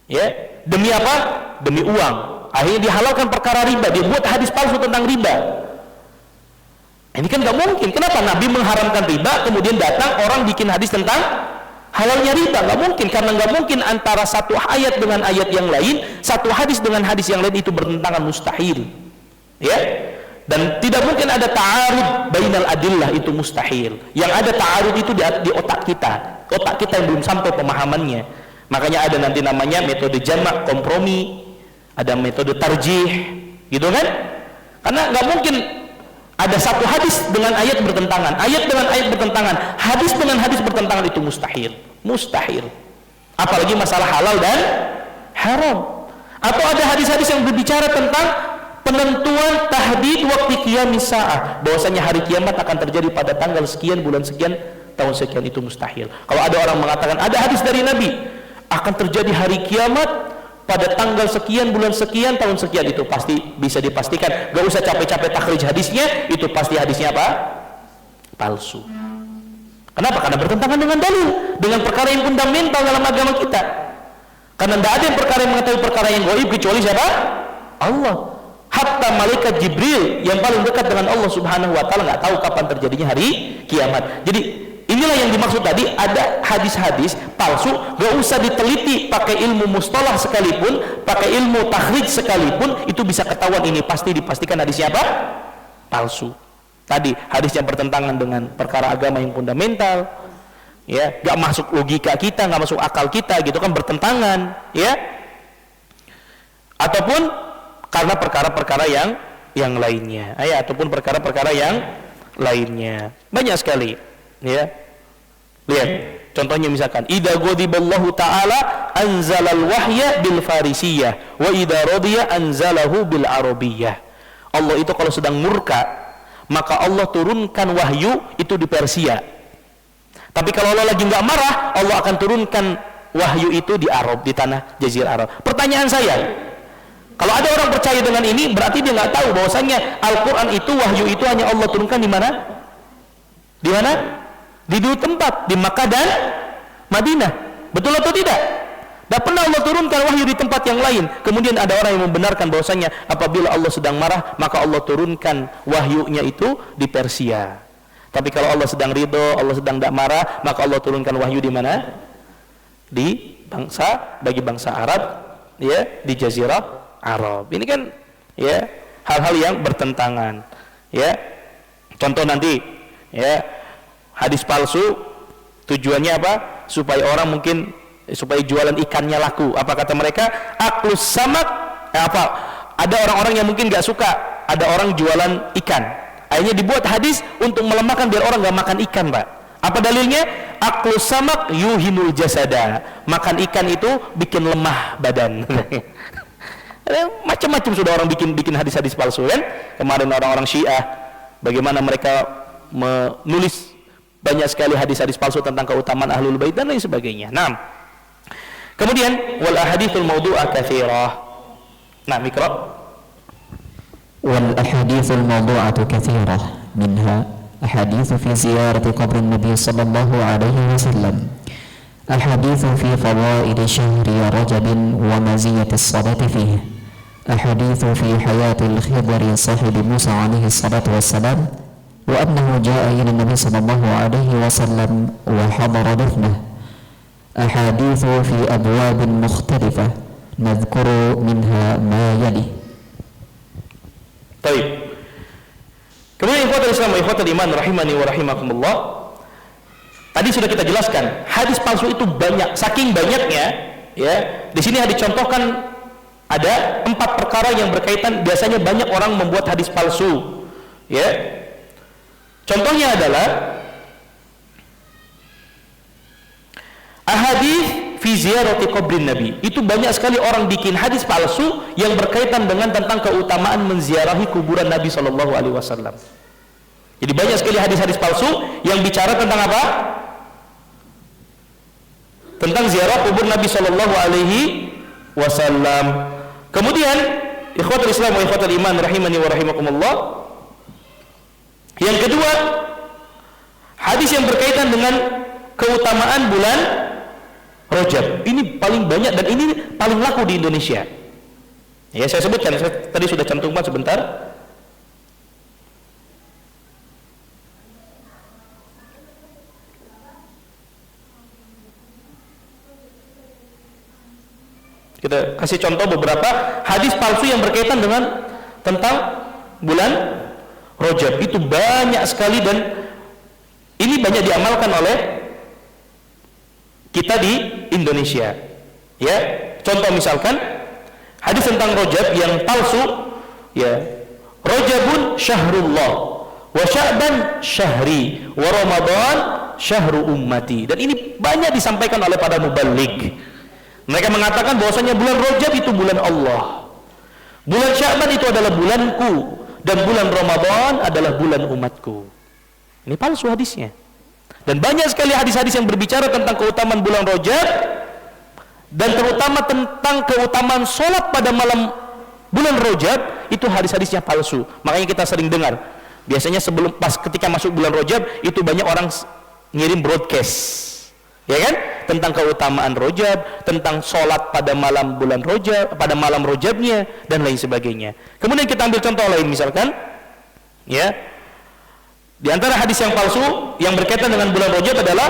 ya, demi apa? Demi uang, akhirnya dihalalkan perkara riba, dia buat hadis palsu tentang riba. Ini kan gak mungkin. Kenapa? Nabi mengharamkan riba, kemudian datang orang bikin hadis tentang halalnya riba. Nggak mungkin, karena nggak mungkin antara satu ayat dengan ayat yang lain, satu hadis dengan hadis yang lain itu bertentangan, mustahil, ya. Dan tidak mungkin ada ta'arud bainal adillah, itu mustahil. Yang ada ta'arud itu di otak kita yang belum sampai pemahamannya. Makanya ada nanti namanya metode jamak, kompromi, ada metode tarjih, gitu kan? Karena nggak mungkin ada satu hadis dengan ayat bertentangan, ayat dengan ayat bertentangan, hadis dengan hadis bertentangan, itu mustahil. Apalagi masalah halal dan haram. Atau ada hadis-hadis yang berbicara tentang penentuan tahdid waktu qiyamis sa'ah, bahwasanya hari kiamat akan terjadi pada tanggal sekian, bulan sekian, tahun sekian, itu mustahil. Kalau ada orang mengatakan ada hadis dari Nabi akan terjadi hari kiamat pada tanggal sekian, bulan sekian, tahun sekian, itu pasti bisa dipastikan, gak usah capek-capek takhrij hadisnya, itu pasti hadisnya apa? Palsu. Kenapa? Karena bertentangan dengan dalil, dengan perkara yang fundamental dalam agama kita. Karena tidak ada yang perkara yang mengetahui perkara yang gaib kecuali siapa? Allah. Hatta malaikat Jibril yang paling dekat dengan Allah Subhanahu wa taala nggak tahu kapan terjadinya hari kiamat. Jadi inilah yang dimaksud tadi, ada hadis-hadis palsu, gak usah diteliti pakai ilmu mustalah sekalipun, pakai ilmu takhrij sekalipun, itu bisa ketahuan ini pasti dipastikan hadisnya apa? Palsu. Tadi hadis yang bertentangan dengan perkara agama yang fundamental, ya, gak masuk logika kita, gak masuk akal kita, gitu kan, bertentangan, ya. Ataupun karena perkara-perkara yang lainnya, ya, ataupun perkara-perkara yang lainnya, banyak sekali, ya. Lihat contohnya, misalkan idza ghadiballahu ta'ala anzalal wahya bil farisiyah wa idza radiya anzalahu bil arabiyyah. Allah itu kalau sedang murka, maka Allah turunkan wahyu itu di Persia. Tapi kalau Allah lagi nggak marah, Allah akan turunkan wahyu itu di Arab, di tanah Jazirah Arab. Pertanyaan saya, kalau ada orang percaya dengan ini, berarti dia nggak tahu bahwasanya Al-Quran itu, wahyu itu hanya Allah turunkan di mana? Di mana? Di dua tempat, di Makkah dan Madinah. Betul atau tidak? Dan pernah Allah turunkan wahyu di tempat yang lain. Kemudian ada orang yang membenarkan bahwasanya apabila Allah sedang marah, maka Allah turunkan wahyunya itu di Persia. Tapi kalau Allah sedang ridho, Allah sedang tidak marah, maka Allah turunkan wahyu di mana? Bagi bangsa Arab, ya, di Jazirah Arab. Ini kan ya hal-hal yang bertentangan. Ya. Contoh nanti, ya, hadis palsu tujuannya apa? Supaya orang mungkin supaya jualan ikannya laku. Apa kata mereka? Aklus samak. Apa? Ada orang-orang yang mungkin nggak suka ada orang jualan ikan. Akhirnya dibuat hadis untuk melemahkan biar orang nggak makan ikan, Pak. Apa dalilnya? Aklus samak yuhinul jasada. Makan ikan itu bikin lemah badan. Macam-macam sudah orang bikin hadis-hadis palsu kan? Kemarin orang-orang Syiah bagaimana mereka menulis banyak sekali hadis-hadis palsu tentang keutamaan Ahlul Bait dan lain sebagainya. Nah, kemudian wal ahaditsul mawdu'ah katsirah. Nah, mikro. Wal ahaditsul mawdu'atu katsirah minha ahadits fi ziyarati qabr Nabi sallallahu alaihi wasallam. Ahadits fi fadail syahri Rajab wa maziyati as-salati fihi. Ahadits fi hayatil Khidr sahib Musa alaihi salatu wassalam wa annahu jaa'a ila Nabi sallallahu alaihi wasallam wa hadara dafnahu. أحاديث في أبواب مختلفة نذكر منها ما يلي. Baik. Kemudian ikhwatul Islam wa ikhwatul iman rahimani wa rahimakumullah. Tadi sudah kita jelaskan, hadis palsu itu banyak, saking banyaknya, ya. Di sini dicontohkan ada 4 perkara yang berkaitan, biasanya banyak orang membuat hadis palsu, ya. Contohnya adalah ahadits fi ziyarati qabrin Nabi. Itu banyak sekali orang bikin hadis palsu yang berkaitan dengan tentang keutamaan menziarahi kuburan Nabi sallallahu alaihi wasallam. Jadi banyak sekali hadis-hadis palsu yang bicara tentang apa? Tentang ziarah kubur Nabi sallallahu alaihi wasallam. Kemudian ikhwatul Islam wa ikhwatul iman rahimani wa rahimakumullah. Yang kedua, hadis yang berkaitan dengan keutamaan bulan Rajab. Ini paling banyak dan ini paling laku di Indonesia. Ya, saya sebutkan, saya tadi sudah cantumkan sebentar. Kita kasih contoh beberapa hadis palsu yang berkaitan dengan tentang bulan Rajab. Itu banyak sekali dan ini banyak diamalkan oleh kita di Indonesia. Ya, contoh misalkan hadis tentang Rajab yang palsu, ya. Rajabun syahrullah wa Sya'ban syahri wa Ramadan syahru ummati. Dan ini banyak disampaikan oleh para muballigh. Mereka mengatakan bahwasanya bulan Rajab itu bulan Allah. Bulan Sya'ban itu adalah bulanku dan bulan Ramadan adalah bulan umatku. Ini palsu hadisnya. Dan banyak sekali hadis-hadis yang berbicara tentang keutamaan bulan Rajab dan terutama tentang keutamaan sholat pada malam bulan Rajab, itu hadis-hadisnya palsu. Makanya kita sering dengar, biasanya sebelum ketika masuk bulan Rajab itu banyak orang ngirim broadcast, ya kan, tentang keutamaan Rajab, tentang sholat pada malam bulan Rajab, pada malam Rajabnya dan lain sebagainya. Kemudian kita ambil contoh lain misalkan, ya. Di antara hadis yang palsu yang berkaitan dengan bulan Rajab adalah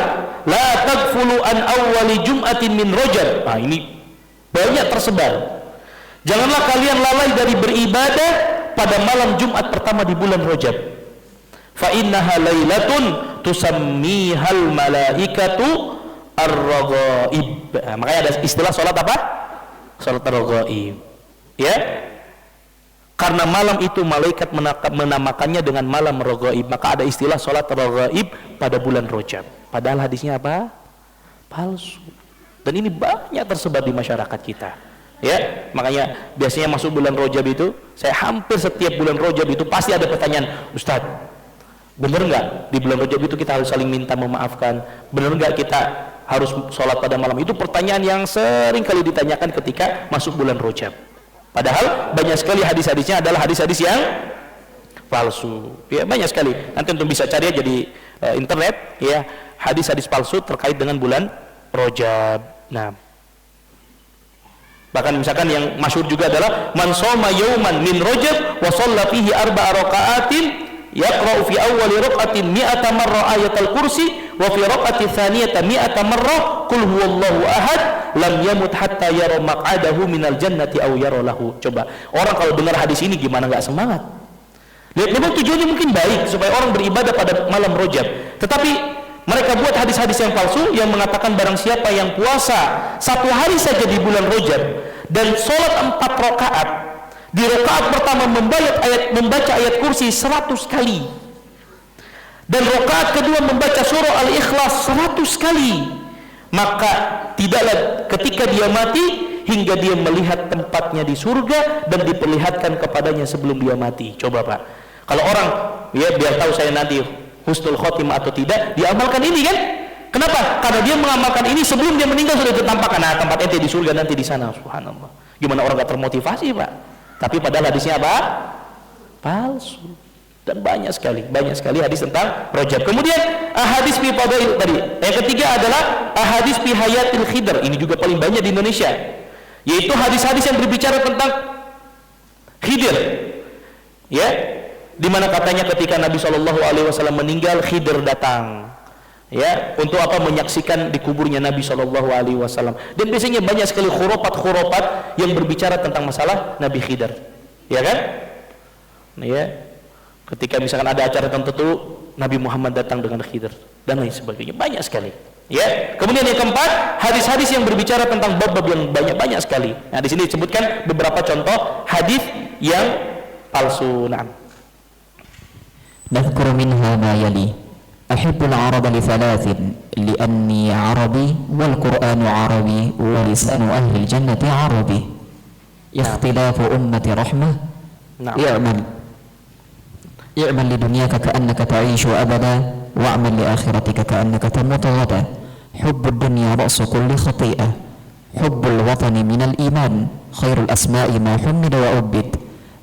la tagfulu an awwali jum'atin min Rajab. Nah, ini banyak tersebar. Janganlah kalian lalai dari beribadah pada malam Jumat pertama di bulan Rajab. Fa innaha lailatun tusammihal malaikatu ar-raghaib. Nah, makanya ada istilah salat apa? Salat ar-raghaib. Ya. Karena malam itu malaikat menamakannya dengan malam Raghaib, maka ada istilah salat Raghaib pada bulan Rajab. Padahal hadisnya apa? Palsu. Dan ini banyak tersebar di masyarakat kita. Ya, makanya biasanya masuk bulan Rajab itu, saya hampir setiap bulan Rajab itu pasti ada pertanyaan, Ustaz, benar nggak di bulan Rajab itu kita harus saling minta memaafkan? Benar nggak kita harus sholat pada malam? Itu pertanyaan yang sering kali ditanyakan ketika masuk bulan Rajab. Padahal banyak sekali hadis-hadisnya adalah hadis-hadis yang palsu. Ya, banyak sekali. Nanti untuk bisa cari aja di internet, ya, hadis-hadis palsu terkait dengan bulan Rajab. Nah, Bahkan misalkan yang masyhur juga adalah man shoma yauman min rajab wa shalla fihi arba'a raka'atin yaqra'u fi awwali rak'atin mi'ata marra ayatal kursi wa fi rak'ati tsaniyati mi'ata marra qul huwallahu ahad lam yamut hatta yara maq'adahu minal jannati aw yara lahu. Coba orang kalau dengar hadis ini gimana enggak semangat? Lihat, memang tujuannya mungkin baik supaya orang beribadah pada malam Rajab, tetapi mereka buat hadis-hadis yang palsu yang mengatakan barang siapa yang puasa 1 hari saja di bulan Rajab dan sholat 4 rakaat, di rakaat pertama membaca ayat kursi 100 kali, dan rakaat kedua membaca surah Al-Ikhlas 100 kali, maka tidaklah ketika dia mati hingga dia melihat tempatnya di surga dan diperlihatkan kepadanya sebelum dia mati. Coba Pak, kalau orang ya biar tahu saya nanti husnul khotimah atau tidak, diamalkan ini kan? Kenapa? Karena dia mengamalkan ini sebelum dia meninggal sudah ditampakkan, nah tempat ente di surga nanti di sana. Subhanallah. Gimana orang gak termotivasi Pak? Tapi padahal hadisnya apa? Palsu. Dan banyak sekali hadis tentang Rajab. Kemudian ahadits fi fadail tadi. Yang ketiga adalah ahadits fi hayatil khidr. Ini juga paling banyak di Indonesia. Yaitu hadis-hadis yang berbicara tentang Khidir. Ya, di mana katanya ketika Nabi SAW meninggal, Khidir datang, ya, untuk apa? Menyaksikan di kuburnya Nabi SAW. Dan biasanya banyak sekali khurafat yang berbicara tentang masalah Nabi Khidir, ya kan? Ya, ketika misalkan ada acara tertentu, Nabi Muhammad datang dengan Khidir dan lain sebagainya, banyak sekali. Ya, kemudian yang keempat, hadis-hadis yang berbicara tentang bab-bab yang banyak sekali. Nah, di sini disebutkan beberapa contoh hadis yang palsu. نذكر منها ما يلي أحب العرب لثلاث لأني عربي والقرآن عربي ولسان أهل الجنة عربي اختلاف أمة رحمة اعمل لدنياك كأنك تعيش أبدا واعمل لآخرتك كأنك تموت غدا حب الدنيا رأس كل خطيئة حب الوطن من الإيمان خير الأسماء ما حمد وعبد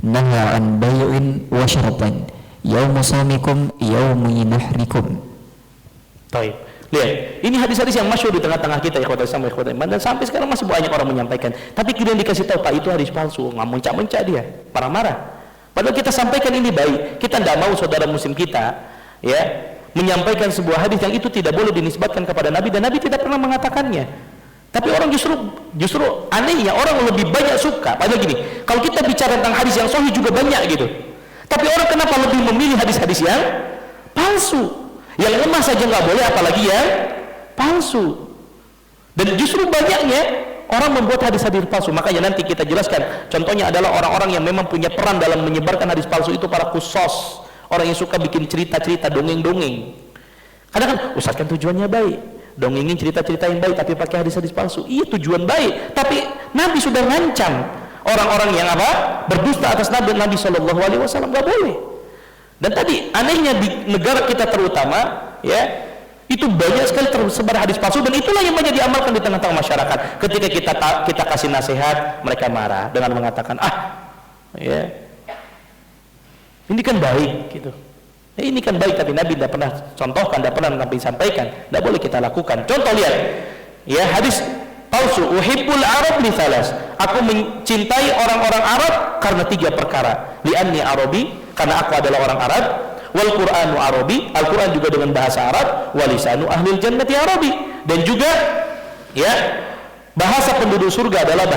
نهى عن بيع وشرط يوم صومكم يوم نحركم. Baik. Lihat, ini hadis-hadis yang masyhur di tengah-tengah kita, ikhwatul Islam, ikhwatul iman, dan sampai sekarang masih banyak orang menyampaikan. Tapi kemudian dikasih tahu, Pak, itu hadis palsu, nggak mencak-mencak dia, marah-marah. Padahal kita sampaikan ini baik. Kita tidak mau saudara muslim kita, ya, menyampaikan sebuah hadis yang itu tidak boleh dinisbatkan kepada Nabi dan Nabi tidak pernah mengatakannya. Tapi orang justru anehnya orang lebih banyak suka. Padahal gini, kalau kita bicara tentang hadis yang sahih juga banyak gitu. Tapi orang kenapa lebih memilih hadis-hadis yang palsu? Yang lemah saja nggak boleh, apalagi yang palsu. Dan justru banyaknya orang membuat hadis-hadis palsu. Makanya nanti kita jelaskan. Contohnya adalah orang-orang yang memang punya peran dalam menyebarkan hadis palsu itu para kusos, orang yang suka bikin cerita-cerita, dongeng-dongeng. Kadang kan, Ustaz kan tujuannya baik, dongengin cerita-cerita yang baik, tapi pakai hadis-hadis palsu. Iya, tujuan baik, tapi Nabi sudah ngancam orang-orang yang apa? Berdusta atas Nabi SAW, nggak boleh. Dan tadi anehnya di negara kita terutama, ya, itu banyak sekali tersebar hadis palsu, dan itulah yang banyak diamalkan di tengah-tengah masyarakat. Ketika kita kasih nasihat, mereka marah dengan mengatakan, ya, ini kan baik, gitu. Ya, ini kan baik, tapi Nabi tidak pernah contohkan, tidak pernah Nabi sampaikan, tidak boleh kita lakukan. Contoh lihat, ya, hadis palsu, uhibbul Arab li thalas. Aku mencintai orang-orang Arab karena 3 perkara. Li'anni Arabi, karena aku adalah orang Arab. Wal Qur'anu Arabi, Al-Quran juga dengan bahasa Arab. Walisanu ahlil jannati Arabi, dan juga, ya, bahasa penduduk surga adalah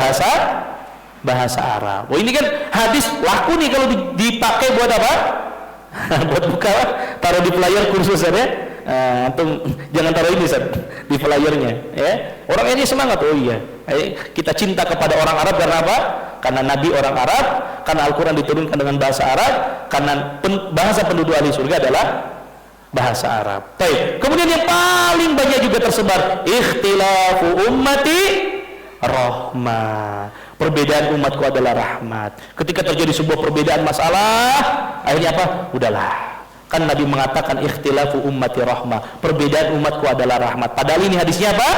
bahasa Arab. Oh, ini kan hadis laku nih kalau dipakai buat apa? Buat buka, taruh di flyer kursus ya. Jangan taruh ini Ustaz, di flyernya, ya. Orang ini semangat, oh iya, kita cinta kepada orang Arab karena apa? Karena Nabi orang Arab, karena Al-Quran diturunkan dengan bahasa Arab, karena bahasa penduduk ahli surga adalah bahasa Arab. Baik. Kemudian yang paling banyak juga tersebar, ikhtilafu ummati rahmah. Perbedaan umatku adalah rahmat. Ketika terjadi sebuah perbedaan masalah, akhirnya apa? Udahlah. Kan Nabi mengatakan ikhtilafu ummati rahmah. Perbedaan umatku adalah rahmat. Padahal ini hadisnya apa?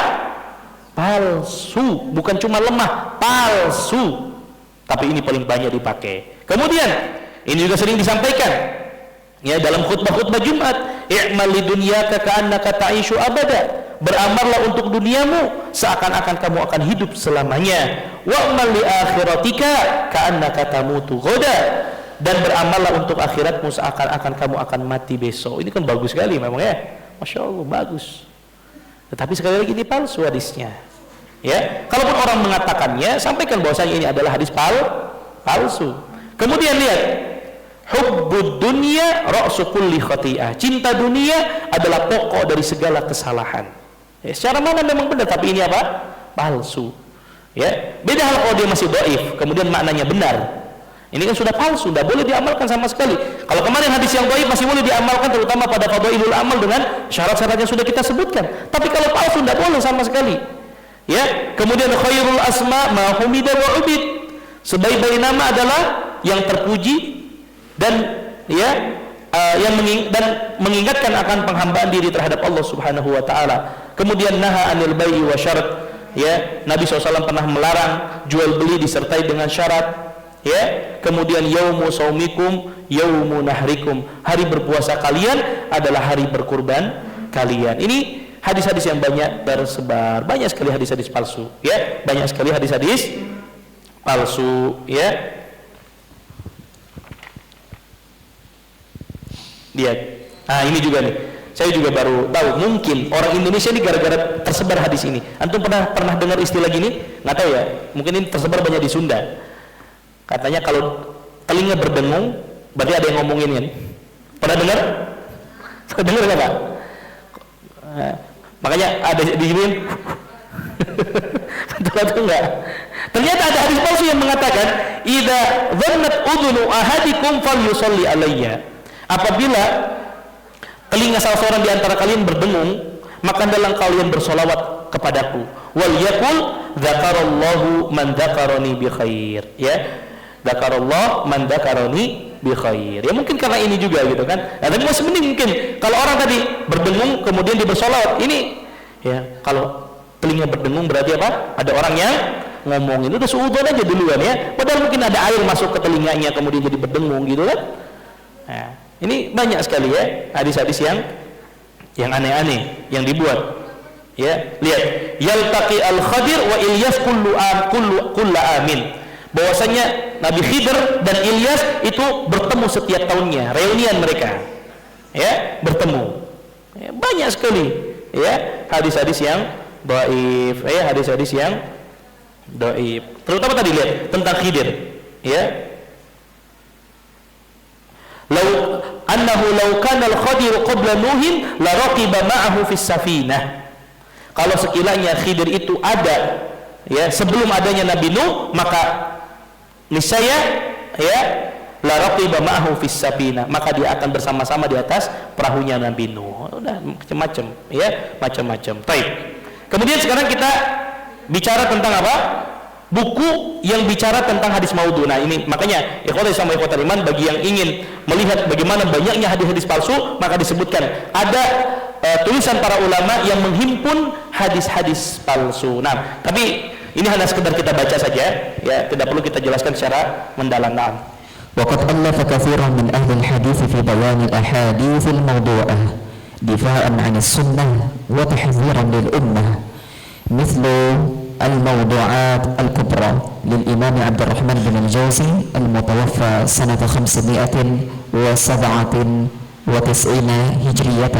Palsu. Bukan cuma lemah, palsu. Tapi ini paling banyak dipakai. Kemudian ini juga sering disampaikan, ya, dalam khutbah-khutbah Jumat, i'mal lidunyaka ka'annaka ta'ishu abada beramallah untuk duniamu seakan-akan kamu akan hidup selamanya. Wa'mal li akhiratika ka'annaka tamutu ghadan, dan beramallah untuk akhiratmu seakan-akan kamu akan mati besok. Ini kan bagus sekali memang ya, Masya Allah, bagus. Tetapi sekali lagi ini palsu hadisnya ya. Kalaupun orang mengatakannya, sampaikan bahwasanya ini adalah hadis palsu. Kemudian lihat, hubbud dunya ra'su kulli khati'ah, cinta dunia adalah pokok dari segala kesalahan ya. Secara mana memang benar, tapi ini apa? Palsu ya. Beda hal kalau dia masih dhaif kemudian maknanya benar. Ini kan sudah palsu, tidak boleh diamalkan sama sekali. Kalau kemarin hadis yang dhaif masih boleh diamalkan, terutama pada fadhailul amal dengan syarat-syarat yang sudah kita sebutkan. Tapi kalau palsu tidak boleh sama sekali. Ya, kemudian khairul asma ma humida wa ubid. Sebaik-baik nama adalah yang terpuji dan ya mengingatkan akan penghambaan diri terhadap Allah Subhanahu wa taala. Kemudian naha anil bai'i wa syarat. Ya, Nabi SAW pernah melarang jual beli disertai dengan syarat. Ya, kemudian yaumu saumikum yaumu nahrikum, hari berpuasa kalian adalah hari berkurban kalian. Ini hadis-hadis yang banyak tersebar, banyak sekali hadis-hadis palsu ya, banyak sekali hadis-hadis palsu ya. Lihat, nah ini juga nih, saya juga baru tahu, mungkin orang Indonesia ini gara-gara tersebar hadis ini. Antum pernah dengar istilah gini? Nggak tahu ya, mungkin ini tersebar banyak di Sunda. Katanya kalau telinga berdengung berarti ada yang ngomongin kan? Pernah dengar? Pernah dengar nggak Pak? Makanya ada diginiin. Betul atau enggak? Ternyata ada hadis palsu yang mengatakan idza dhannat udhunu ahadikum falyusalli alayya. Apabila telinga salah seorang di antara kalian berdengung, maka hendaklah kalian bersolawat kepadaku. Wal yaqul dzakarallahu man dzakarani bi khair. Ya. Dzakarallah man dzakarani bi khair. Ya mungkin karena ini juga gitu kan. Nah, tapi masih mending mungkin kalau orang tadi berdengung kemudian dia bersolawat. Ini ya, kalau telinga berdengung berarti apa? Ada orang yang ngomongin. Udah suudzon aja duluan ya. Padahal mungkin ada air masuk ke telinganya kemudian jadi berdengung gitu kan. Nah, ini banyak sekali ya hadis-hadis yang aneh-aneh yang dibuat. Ya, lihat, yaltaqi al-Khadir wa Ilyas kullu amin. Bahwasanya Nabi Khidir dan Ilyas itu bertemu setiap tahunnya, reunian mereka. Ya, bertemu. Ya, banyak sekali ya hadis-hadis yang dhaif, ya hadis-hadis yang dhaif. Terutama tadi lihat tentang Khidir, ya. Law kana al-Khadir qabla Nuhin la raqiba ma'ahu fis safinah. Kalau sekiranya Khidir itu ada ya sebelum adanya Nabi Nuh, maka niscaya ya la raqiba ma'ahu fis safinah, maka dia akan bersama-sama di atas perahunya Nabi Nuh. Udah macam-macam ya, macam-macam. Baik. Kemudian sekarang kita bicara tentang apa? Buku yang bicara tentang hadis maudhu. Nah ini makanya ikhwati sama ikhwatul iman, bagi yang ingin melihat bagaimana banyaknya hadis-hadis palsu, maka disebutkan ada tulisan para ulama yang menghimpun hadis-hadis palsu. Nah tapi ini hanya sekedar kita baca saja ya, tidak perlu kita jelaskan secara mendalam. Nah, وقد ألف كثير من أهل الحديث في بيان الأحاديث الموضوعة دفاعا عن السنة وتحذيرا للأمة، مثل الموضوعات الكبرى للإمام عبد الرحمن بن الجوزي المتوفى سنة 597 هجرية،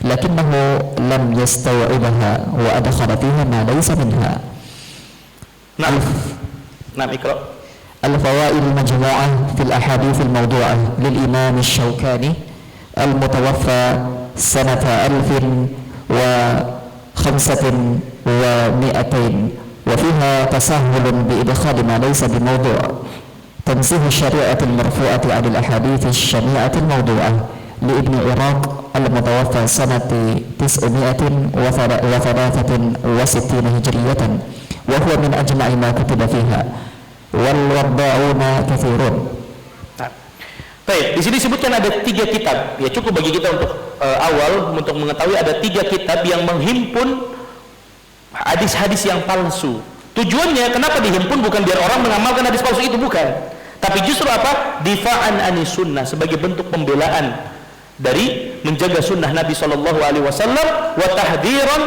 لكنه لم يستوعبها وأدخل فيها ما ليس منها. نعم اقرأ. الفوائد المجموعة في الأحاديث الموضوعة للإمام الشوكاني المتوفى سنة 1500، وفيها تساهل بإدخال ما ليس بموضوع، تنزيه الشريعة المرفوعة عن الأحاديث الشنيعة الموضوعة لابن عراق المتوفى سنة 963 هجرية، وهو من أجمع ما كتب فيها، والوضاعون كثيرون. Baik, di sini disebutkan ada 3 kitab. Ya cukup bagi kita untuk awal untuk mengetahui ada 3 kitab yang menghimpun hadis-hadis yang palsu. Tujuannya kenapa dihimpun? Bukan biar orang mengamalkan hadis palsu itu, bukan. Tapi justru apa? Difa'an anis sunnah, sebagai bentuk pembelaan dari menjaga sunnah Nabi SAW, wa tahdhiran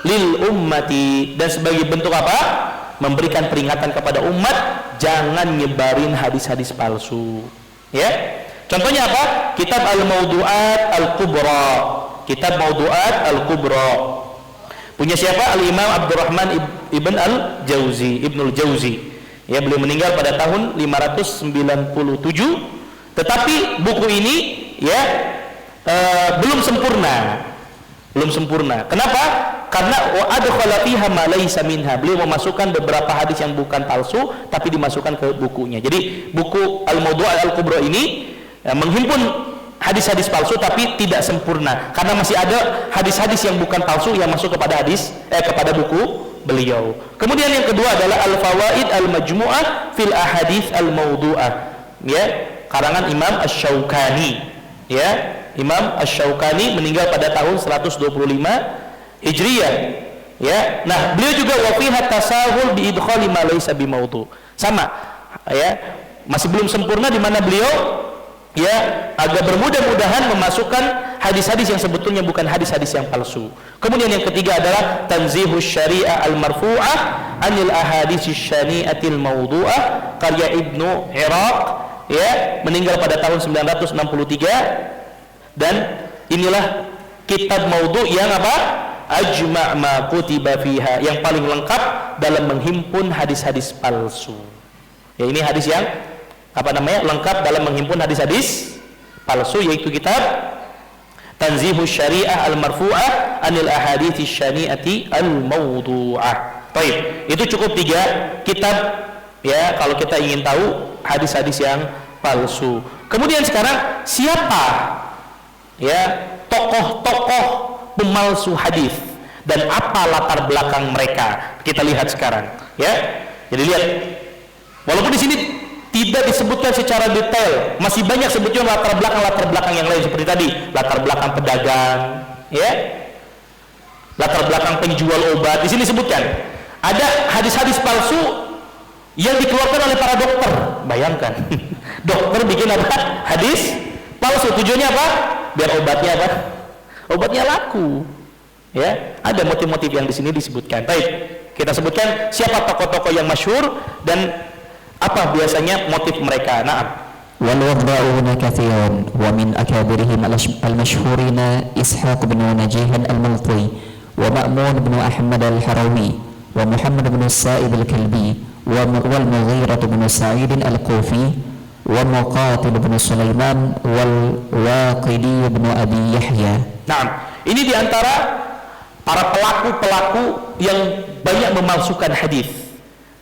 lil ummati, dan sebagai bentuk apa? Memberikan peringatan kepada umat jangan nyebarin hadis-hadis palsu. Ya. Contohnya apa? Kitab Al-Mawdu'at Al-Kubra. Kitab Mawdu'at Al-Kubra. Punya siapa? Al-Imam Abdurrahman Ibn Al-Jauzi, Ibnul Jauzi. Ya, beliau meninggal pada tahun 597. Tetapi buku ini ya belum sempurna. Belum sempurna. Kenapa? Karena adkhala fiha ma laysa minha. Beliau memasukkan beberapa hadis yang bukan palsu tapi dimasukkan ke bukunya. Jadi buku Al-Mawdu'at Al-Kubra ini menghimpun hadis-hadis palsu tapi tidak sempurna karena masih ada hadis-hadis yang bukan palsu yang masuk kepada kepada buku beliau. Kemudian yang kedua adalah Al-Fawaid Al-Majmu'ah fil Ahadits Al-Mawdu'ah. Ya, karangan Imam Asy-Syaukani. Ya, Imam Asy-Syaukani meninggal pada tahun 125 Hijriyah. Ya. Nah, beliau juga wa fiha tasahul bi idkhali ma laysa bi mawdu'. Sama. Ya, masih belum sempurna di mana beliau ya agak bermudah-mudahan memasukkan hadis-hadis yang sebetulnya bukan hadis-hadis yang palsu. Kemudian yang ketiga adalah Tanzihus Syari'ah Al-Marfu'ah anil ahadits syani'atil mawdu'ah karya Ibnu Iraq, ya, meninggal pada tahun 963. Dan inilah kitab maudhu' yang apa? Ajma' ma kutiba fiha, yang paling lengkap dalam menghimpun hadis-hadis palsu. Ya, ini hadis yang apa namanya? Lengkap dalam menghimpun hadis-hadis palsu, yaitu kitab Tanzihus Syari'ah Al-Marfu'ah anil ahadits syani'ati al-mawdu'ah. Baik, itu cukup 3 kitab ya kalau kita ingin tahu hadis-hadis yang palsu. Kemudian sekarang siapa ya tokoh-tokoh pemalsu hadis dan apa latar belakang mereka? Kita lihat sekarang ya. Jadi lihat, walaupun di sini tidak disebutkan secara detail, masih banyak sebetulnya latar belakang yang lain seperti tadi, latar belakang pedagang, ya, latar belakang penjual obat. Di sini disebutkan ada hadis-hadis palsu yang dikeluarkan oleh para dokter. Bayangkan, dokter bikin apa? Hadis palsu. Tujuannya apa? Biar obatnya apa? Obatnya laku. Ya, ada motif-motif yang di sini disebutkan. Baik, kita sebutkan siapa tokoh-tokoh yang masyhur dan apa biasanya motif mereka. Naam. Wal wadda'una katsiran wa min akabirihim al-mashhurina Ishaq bin Najih al-Multi wa Ma'mun bin Ahmad al-Harawi wa Muhammad bin Sa'id al-Kalbi wa wal Mughirah bin Sa'id al-Kufi wa Muqatil bin Sulaiman wal Waqidi bin Abi Yahya. Naam. Ini diantara para pelaku-pelaku yang banyak memalsukan hadis.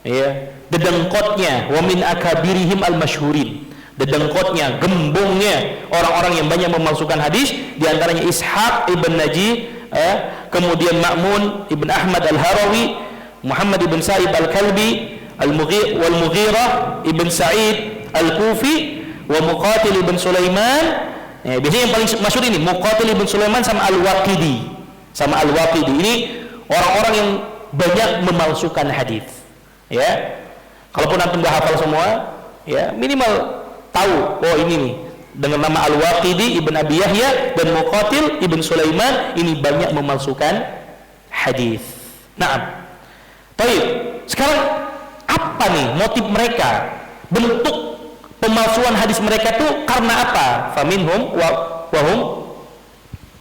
Ya. Dedengkotnya wa min akabirihim al-masyhurin, dedengkotnya, gembongnya orang-orang yang banyak memalsukan hadis, diantaranya Ishaq ibn Najih, kemudian Ma'mun ibn Ahmad al-Harawi, Muhammad ibn Sa'id al-Kalbi, wal Mughirah ibn Sa'id al-Kufi, wa Muqatil ibn Sulaiman. Biasanya yang paling masyhur ini Muqatil ibn Sulaiman sama Al-Waqidi. Ini orang-orang yang banyak memalsukan hadis. Ya. Kalaupun antum dah hafal semua, ya minimal tahu, oh ini nih dengan nama Al-Waqidi ibn Abi Yahya dan Muqatil ibn Sulaiman ini banyak memalsukan hadis. Naam. Baik, sekarang apa nih motif mereka? Bentuk pemalsuan hadis mereka itu karena apa? Faminhum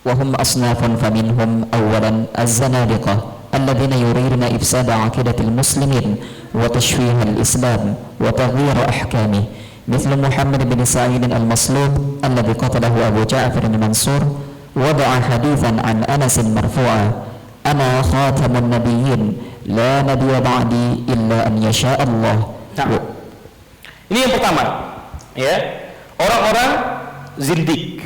وهم أصناف فمنهم أولا الزنادقة الذين يريدون إفساد عقيدة المسلمين وتشويه الإسلام وتغيير أحكامه مثل محمد بن سعيد المصلوب الذي قتله أبو جعفر المنصور وضع حديثا عن أنس مرفوعا أنا خاتم النبيين لا نبي بعدي إلا أن يشاء الله. Nah, ini yang pertama, ya, orang-orang zindik.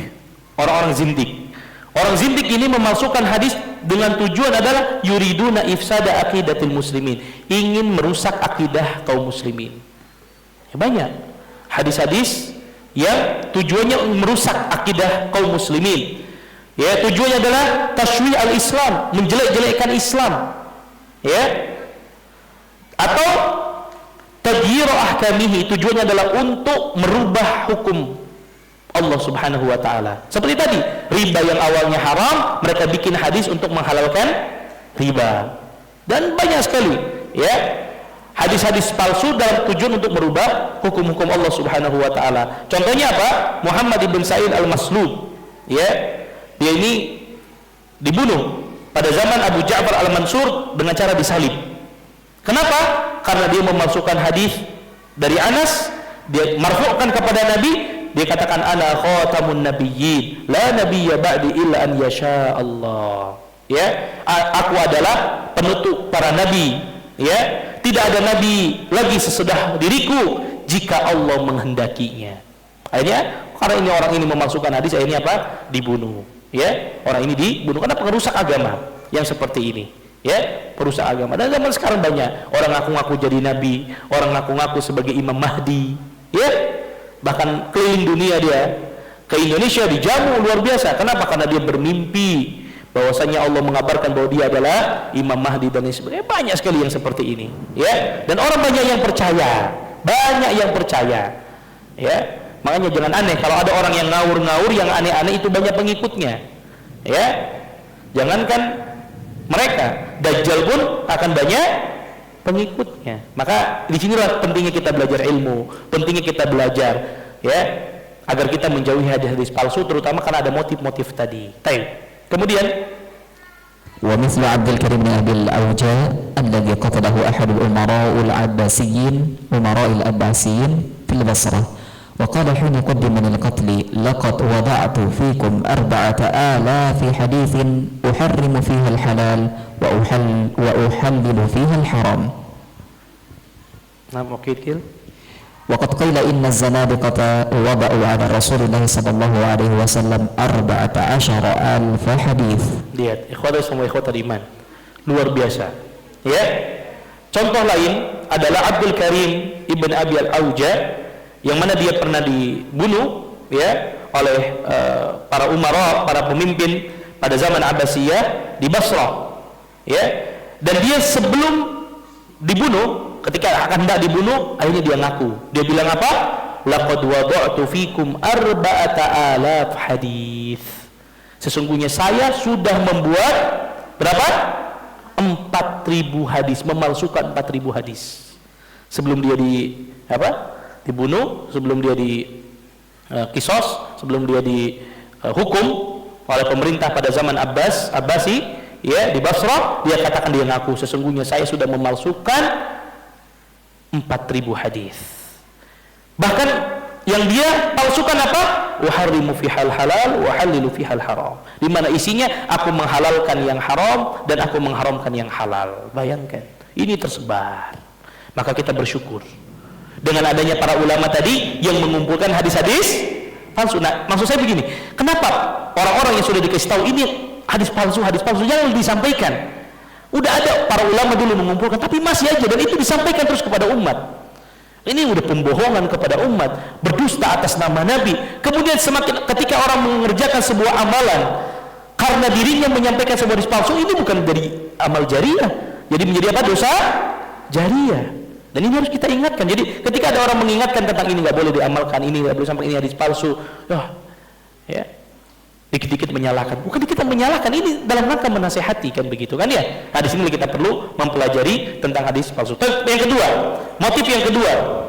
Orang zindik ini memalsukan hadis dengan tujuan adalah yuriduna ifsada aqidatil muslimin, ingin merusak akidah kaum muslimin. Ya, banyak hadis-hadis yang tujuannya merusak akidah kaum muslimin. Ya, tujuannya adalah tasywi' al-Islam, menjelek-jelekkan Islam. Ya. Atau taghyir ahkamihi, tujuannya adalah untuk merubah hukum Allah Subhanahu wa taala. Seperti tadi, riba yang awalnya haram, mereka bikin hadis untuk menghalalkan riba. Dan banyak sekali ya hadis-hadis palsu dalam tujuan untuk merubah hukum-hukum Allah Subhanahu wa taala. Contohnya apa? Muhammad ibn Sa'id al-Maslub, ya. Dia ini dibunuh pada zaman Abu Ja'far al-Mansur dengan cara disalib. Kenapa? Karena dia memasukkan hadis dari Anas, dia marfu'kan kepada Nabi, dia katakan ana khatamun nabiyyin, la nabiyya ba'di illa an yasha Allah. Ya, aku adalah penutup para nabi, ya. Tidak ada nabi lagi sesudah diriku jika Allah menghendakinya. Akhirnya karena ini orang ini memasukkan hadis, akhirnya apa? Dibunuh, ya. Orang ini dibunuh karena pengerusak agama yang seperti ini, ya, perusak agama. Dan zaman sekarang banyak orang ngaku-ngaku jadi nabi, orang ngaku-ngaku sebagai Imam Mahdi, ya. Bahkan keliling dunia dia, ke Indonesia dijamu luar biasa. Kenapa? Karena dia bermimpi bahwasanya Allah mengabarkan bahwa dia adalah Imam Mahdi dan lain sebagainya. Banyak sekali yang seperti ini, ya. Dan orang banyak yang percaya, ya. Makanya jangan aneh kalau ada orang yang ngawur-ngawur, yang aneh-aneh itu banyak pengikutnya, ya. Jangankan mereka, Dajjal pun akan banyak pengikutnya. Maka disinilah pentingnya kita belajar ilmu, pentingnya kita belajar, ya, agar kita menjauhi hadis-hadis palsu, terutama karena ada motif-motif tadi. Kemudian ومثل عبد الكريم بن أبي الأوجاء الذي قتله أحد الأمراء العباسيين في البصرة وقال حين قدم من القتل لقد وضعت فيكم 4,000 حديث أحرم فيها الحلال وأحلل فيها الحرام. Nah, Kil. وقد قيل إن الزنادقة وضعوا على رسول الله صلى الله عليه وسلم 14,000 حديث. Lihat, ikhwatul semua ikhwatul iman, luar biasa, ya. Contoh lain adalah Abdul Karim ibn Abi al-Auja, yang mana dia pernah dibunuh, ya, oleh para umara, para pemimpin pada zaman Abbasiyah di Basrah, ya. Dan dia sebelum dibunuh, ketika akan hendak dibunuh, akhirnya dia ngaku. Dia bilang apa? Laqad wada'tu fikum 4,000 hadis. Sesungguhnya saya sudah membuat berapa? 4.000 hadis, memalsukan 4.000 hadis. Sebelum dia dibunuh, sebelum dia kisos, sebelum dia dihukum oleh pemerintah pada zaman Abbasi, ya, di Basrah, dia katakan, dia ngaku, sesungguhnya saya sudah memalsukan 4.000 hadis. Bahkan yang dia palsukan apa? Uharrimu fihal halal wa uhalilu fihal haram. Di mana isinya aku menghalalkan yang haram dan aku mengharamkan yang halal. Bayangkan, ini tersebar. Maka kita bersyukur dengan adanya para ulama tadi yang mengumpulkan hadis-hadis palsu. Nah, maksud saya begini, kenapa orang-orang yang sudah dikasih tahu ini hadis palsu jangan disampaikan? Udah ada para ulama dulu mengumpulkan, tapi masih aja, dan itu disampaikan terus kepada umat. Ini udah pembohongan kepada umat, berdusta atas nama Nabi. Kemudian semakin ketika orang mengerjakan sebuah amalan karena dirinya menyampaikan sebuah hadis palsu, ini bukan dari amal jariah, jadi menjadi apa? Dosa jariah. Dan ini harus kita ingatkan. Jadi ketika ada orang mengingatkan tentang ini nggak boleh diamalkan, ini nggak boleh sampai ini hadis palsu, ya, dikit-dikit menyalahkan. Bukan kita menyalahkan, ini dalam rangka menasehati, kan begitu kan, ya. Nah, di sini kita perlu mempelajari tentang hadis palsu. Yang kedua, motif yang kedua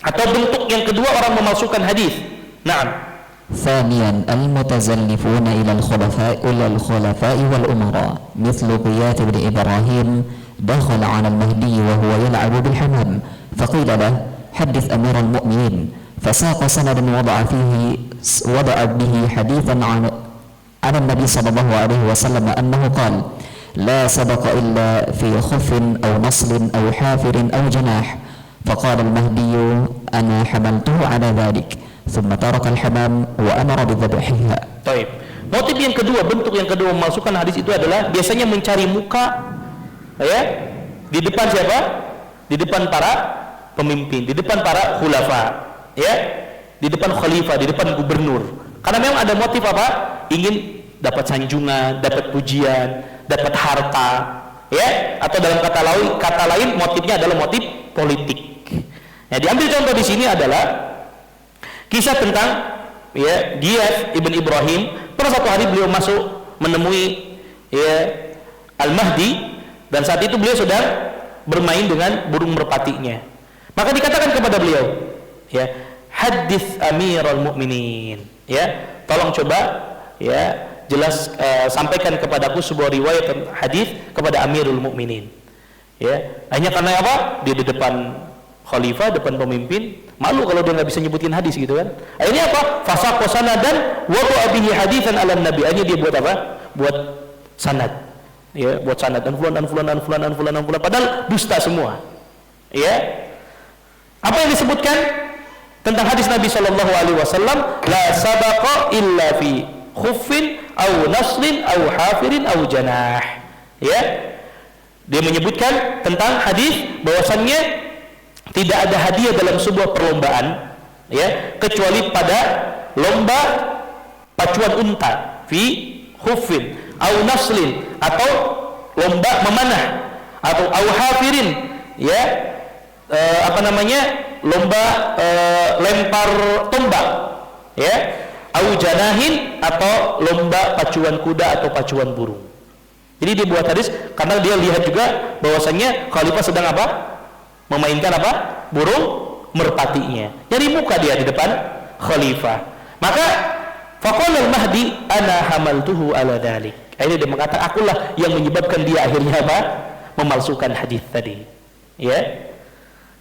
atau bentuk yang kedua orang memalsukan hadis. Naam. ثانيا المتزلفون إلى الخلفاء والأمراء مثل قياس بن إبراهيم دخل على المهدي وهو يلعب بالحمام فقيل له حدث أمير المؤمنين فساق سندا وضع به حديثا عن النبي صلى الله عليه وسلم أنه قال لا سبق إلا في خف أو نصل أو حافر أو جناح فقال المهدي أنا حملته على ذلك ثم ترك الحمام وأمر بذبحها. Baik. Motif yang kedua, bentuk yang kedua memasukkan hadis itu adalah biasanya mencari muka, ya, di depan siapa? Di depan para pemimpin, di depan para khulafa, ya, di depan khalifah, di depan gubernur. Karena memang ada motif apa? Ingin dapat sanjungan, dapat pujian, dapat harta, ya, atau dalam kata lain motifnya adalah motif politik. Nah, diambil contoh di sini adalah kisah tentang, ya, Qiyas ibn Ibrahim. Pada suatu hari beliau masuk menemui, ya, Al-Mahdi, dan saat itu beliau sedang bermain dengan burung merpatinya. Maka dikatakan kepada beliau, ya, hadits Amirul Mukminin, ya, tolong coba, ya, jelas sampaikan kepadaku sebuah riwayat hadis kepada Amirul Mukminin. Ya, hanya karena apa? Dia di depan khalifah, depan pemimpin, malu kalau dia nggak bisa nyebutin hadis gitu kan. Akhirnya apa? Fasaqqa sanadan wa bihi haditsan ala nabi. Akhirnya dia buat apa? Buat sanad. Ya, buat sanad dan fulan, padahal dusta semua. Ya. Apa yang disebutkan tentang hadis Nabi sallallahu alaihi wasallam, la sabaqa illa fi khuffin aw naslin aw hafirin aw janah. Ya. Dia menyebutkan tentang hadis bahwasannya tidak ada hadiah dalam sebuah perlombaan, ya, kecuali pada lomba pacuan unta, fi khuffin aw naslin, atau lomba memanah, atau aw hafirin, ya, lomba lempar tombak, ya, aw janahin, atau lomba pacuan kuda atau pacuan burung. Jadi dia buat hadis karena dia lihat juga bahwasannya khalifah sedang apa? Memainkan apa? Burung merpatinya. Jadi muka dia di depan khalifah. Maka faqala al-Mahdi ana hamaltuhu ala dhalik. Akhirnya dia mengatakan, akulah yang menyebabkan dia akhirnya apa? Memalsukan hadis tadi. Ya.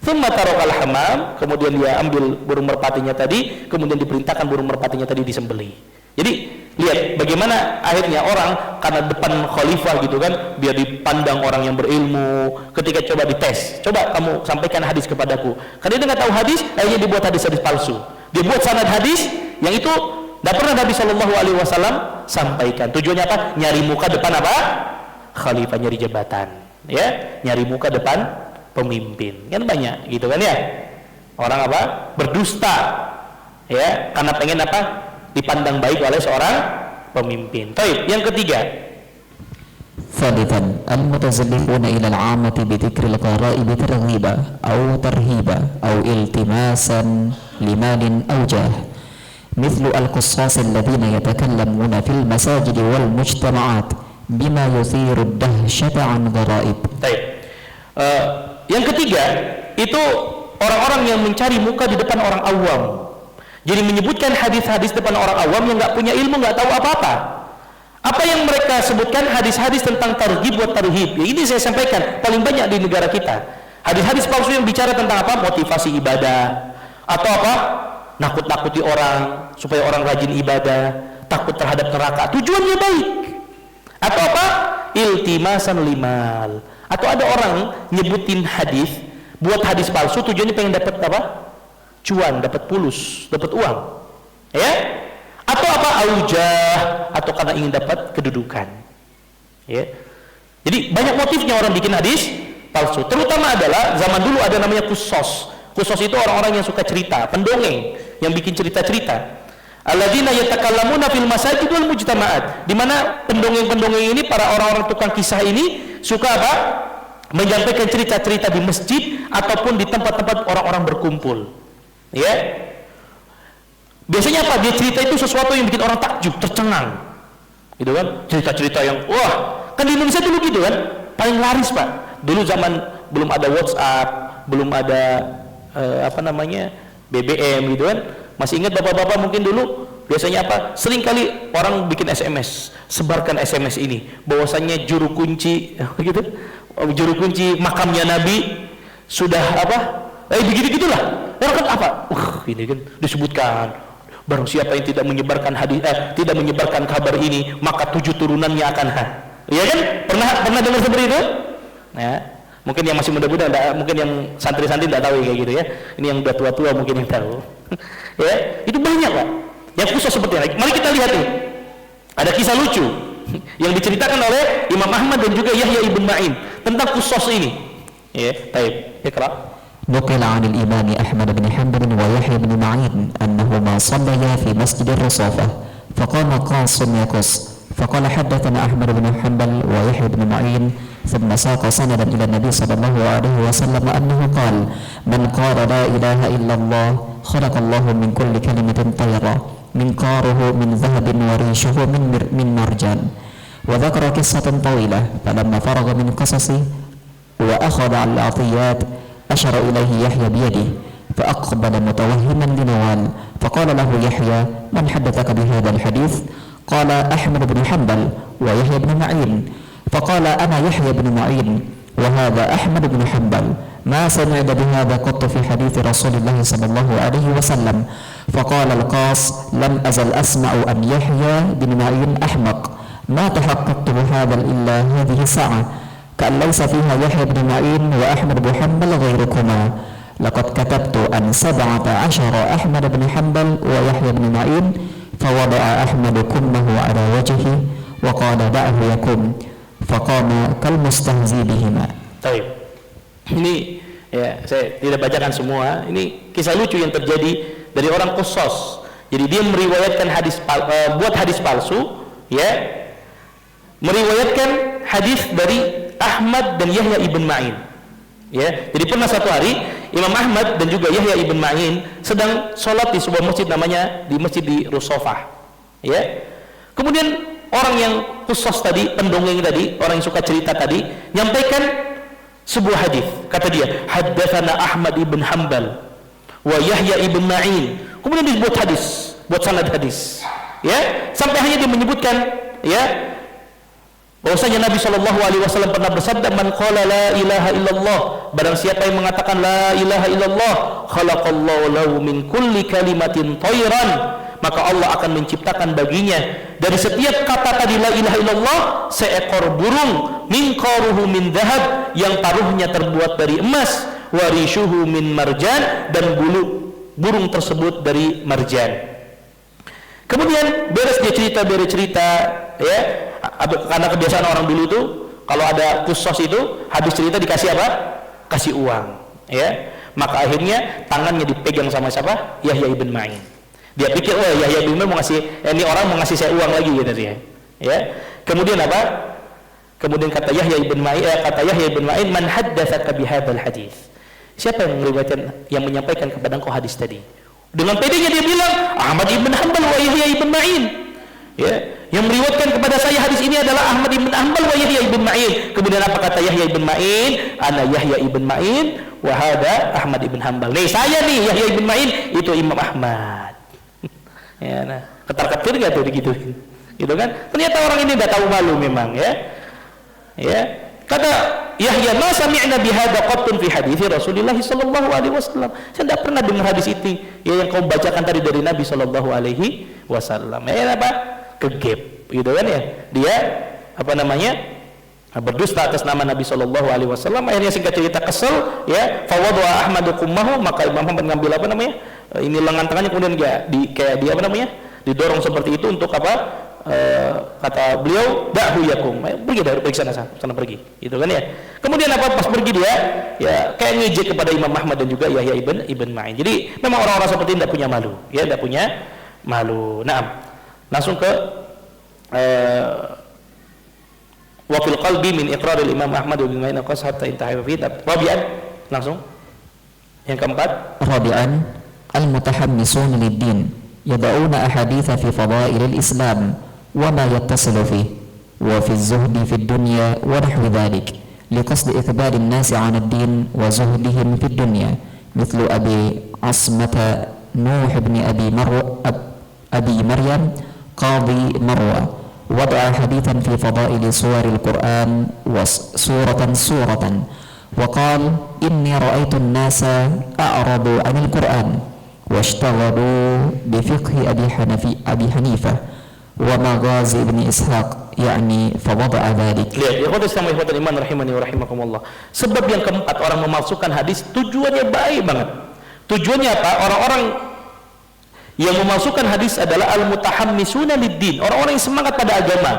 Thumma tarakal hamam, kemudian dia ambil burung merpatinya tadi, kemudian diperintahkan burung merpatinya tadi disembelih. Jadi lihat bagaimana akhirnya orang karena depan khalifah gitu kan, biar dipandang orang yang berilmu. Ketika coba dites, coba kamu sampaikan hadis kepadaku, karena dia nggak tahu hadis, akhirnya dibuat hadis-hadis palsu. Dia buat sanad hadis yang itu tidak pernah Nabi Shallallahu Alaihi Wasallam sampaikan. Tujuannya apa? Nyari muka depan apa? Khalifah, nyari jabatan, ya, nyari muka depan pemimpin. Kan banyak gitu kan ya, orang apa? Berdusta, ya, karena pengen apa? Dipandang baik oleh seorang pemimpin. Baik, yang ketiga. ثالثا المتزلفون إلى العامة بذكر الغرائب ترغيبا أو ترهيبا أو التماسا لمال أو جاه مثل القصاص الذين يتكلمون في المساجد والمجتمعات بما يثير الدهشة عن غرائب. Baik. Yang ketiga itu orang-orang yang mencari muka di depan orang awam. Jadi menyebutkan hadis-hadis depan orang awam yang nggak punya ilmu, nggak tahu apa-apa. Apa yang mereka sebutkan hadis-hadis tentang targhib wa tarhib. Ya, ini saya sampaikan paling banyak di negara kita. Hadis-hadis palsu yang bicara tentang apa? Motivasi ibadah, atau apa? Nakut-nakuti orang supaya orang rajin ibadah, takut terhadap neraka. Tujuannya baik. Atau apa? Iltimasan limal. Atau ada orang nyebutin hadis, buat hadis palsu tujuannya pengen dapat apa? Cuan, dapat pulus, dapat uang, ya, atau apa? Aujah, atau karena ingin dapat kedudukan, ya. Jadi banyak motifnya orang bikin hadis palsu. Terutama adalah zaman dulu ada namanya kusos. Kusos itu orang-orang yang suka cerita, pendongeng yang bikin cerita-cerita. Alladzina yatakallamuna fil masajid wal mujtama'at. Di mana pendongeng-pendongeng ini, para orang-orang tukang kisah ini suka apa? Menyampaikan cerita-cerita di masjid ataupun di tempat-tempat orang-orang berkumpul. Ya, biasanya apa? Dia cerita itu sesuatu yang bikin orang takjub, tercengang, gitu kan? Cerita-cerita yang wah, kan di Indonesia dulu gitu kan, paling laris pak. Dulu zaman belum ada WhatsApp, belum ada BBM gitu kan. Masih ingat bapak-bapak mungkin dulu biasanya apa? Seringkali orang bikin SMS, sebarkan SMS ini, bahwasannya juru kunci, gitu, juru kunci makamnya Nabi sudah apa? Begitu-gitulah. Orang kan apa? Ini kan disebutkan, barang siapa yang tidak menyebarkan hadis, tidak menyebarkan kabar ini, maka 7 turunannya akan ya kan? Pernah dengar seperti itu? Ya, mungkin yang masih muda-muda, mungkin yang santri-santri tidak tahu kayak gitu ya. Ini yang udah tua-tua mungkin yang tahu. Ya, itu banyak pak. Yang khusus seperti ini. Mari kita lihat nih. Ada kisah lucu yang diceritakan oleh Imam Ahmad dan juga Yahya ibn Ma'in tentang khusus ini. Ya, baik. Iqra. نقل عن الإمام أحمد بن حنبل ويحيى بن معين أنهما صليا في مسجد الرصافة فقام قاص يقص فقال حدثنا أحمد بن حنبل ويحيى بن معين ثم ساق سندا إلى النبي صلى الله عليه وسلم أنه قال من قال لا إله إلا الله خلق الله من كل كلمة طيرا منقاره من ذهب وريشه من مرجان وذكر قصة طويلة فلما فرغ من قصصه وأخذ على العطيات أشار إليه يحيى بيده فأقبل متوهما لنوال فقال له يحيى من حدثك بهذا الحديث؟ قال أحمد بن حنبل ويحيى بن معين فقال أنا يحيى بن معين وهذا أحمد بن حنبل ما سمعت بهذا قط في حديث رسول الله صلى الله عليه وسلم فقال القاص لم أزل أسمع أن يحيى بن معين أحمق ما تحققت بهذا إلا هذه الساعة كأن ليس فيها يحيى بن معين وأحمد بن حنبل غيركما لقد كتبت أن 17 أحمد بن حنبل ويحيى بن معين فوضع أحمد كمه على وجهه وقال دعه يكم فقام كالمستهزي بهما. Baik. Ini ya, saya tidak bacakan semua. Ini kisah lucu yang terjadi dari orang Qusas. Jadi dia meriwayatkan buat hadis palsu, ya. Meriwayatkan hadis dari Ahmad dan Yahya ibn Ma'in. Ya. Jadi pernah satu hari Imam Ahmad dan juga Yahya ibn Ma'in sedang sholat di sebuah masjid namanya di masjid di Rusofah. Ya. Kemudian orang yang Qusas tadi, pendongeng tadi, orang yang suka cerita tadi, nyampaikan sebuah hadis. Kata dia, haddatsana Ahmad ibn Hanbal wa Yahya ibn Ma'in. Kemudian disebut hadis, buat sanad hadis. Ya, sampai hanya dia menyebutkan, ya, bahwasanya Nabi SAW pernah bersabda, man qala la ilaha illallah, barang siapa yang mengatakan la ilaha illallah, khalaqallahu lahu min kulli kalimatin thayran, maka Allah akan menciptakan baginya dari setiap kata tadi la ilaha illallah seekor burung, min qaruhu min dhahab, yang paruhnya terbuat dari emas, warishuhu min marjan, dan bulu burung tersebut dari marjan. Kemudian beres cerita, ya, karena kebiasaan orang dulu tuh kalau ada Qusas itu habis cerita dikasih apa? Kasih uang, ya. Maka akhirnya tangannya dipegang sama siapa? Yahya ibn Ma'in. Dia pikir, oh Yahya ibn Ma'in mau ngasih, ini orang mau ngasih saya uang lagi gitu dia. Ya. Kemudian apa? Kemudian kata Yahya ibn Ma'in, man haddatsaka bihadzal hadis? Siapa yang meriwayatkan, yang menyampaikan kepada engkau hadis tadi? Dengan pedenya dia bilang, Ahmad ibn Hanbal wa Yahya ibn Ma'in. Ya, yang meriwayatkan kepada saya hadis ini adalah Ahmad ibn Hanbal wa Yahya ibn Ma'in. Kemudian apa kata Yahya ibn Ma'in? Ana Yahya ibn Ma'in wa hada Ahmad ibn Hanbal. Nih saya nih Yahya ibn Ma'in, itu Imam Ahmad. Ya, nah, ketar-ketir enggak tuh digituin. Gitu kan? Ternyata orang ini enggak tahu malu memang, ya. Ya. Kata Yahya, ma sami'na bihadza qattun fi hadithi Rasulullah sallallahu alaihi wasallam. Saya tidak pernah dengar hadis itu, ya, yang kau bacakan tadi dari Nabi sallallahu alaihi wasallam. Ya apa? Kegep, gitu kan ya? Dia apa namanya? Berdusta atas nama Nabi sallallahu alaihi wasallam. Akhirnya singkat cerita kesel, ya, fa wada'a Ahmadu kummahu, maka Imam Ahmad ngambil apa namanya? Ini lengan tangannya, kemudian kayak dia apa namanya? Didorong seperti itu untuk apa? Kata beliau, da'hu yakum, pergi sana pergi, gitu kan ya. Kemudian apa, pas pergi dia, ya, kayak ngejek kepada Imam Ahmad dan juga Yahya ibn Ma'in. Jadi memang orang-orang seperti ini tidak punya malu, ya, tidak punya malu. Nah, langsung ke wa fil qalbi min iqraril Imam Ahmad bin Ma'in qas hatta intaha fi rabi'an, langsung yang keempat, rabi'an al-mutahammisun lid-din yad'una ahaditha fi fadailil Islam وما يتصل فيه وفي الزهد في الدنيا ونحو ذلك لقصد إقبال الناس عن الدين وزهدهم في الدنيا مثل أبي عصمة نوح بن أبي مريم قاضي مروة وضع حديثا في فضائل سور القرآن سورة وقال إني رأيت الناس أعرضوا عن القرآن واشتغلوا بفقه أبي حنيفة ومغازي ابن إسحاق يعني فوضع ذلك. Lihat, ya qadis sama ikhwatul iman rahimani wa rahimakumullah. Sebab yang keempat, orang memalsukan hadis tujuannya baik banget. Tujuannya apa? Orang-orang yang memalsukan hadis adalah al-mutahammisuna lid-din, orang-orang yang semangat pada agama.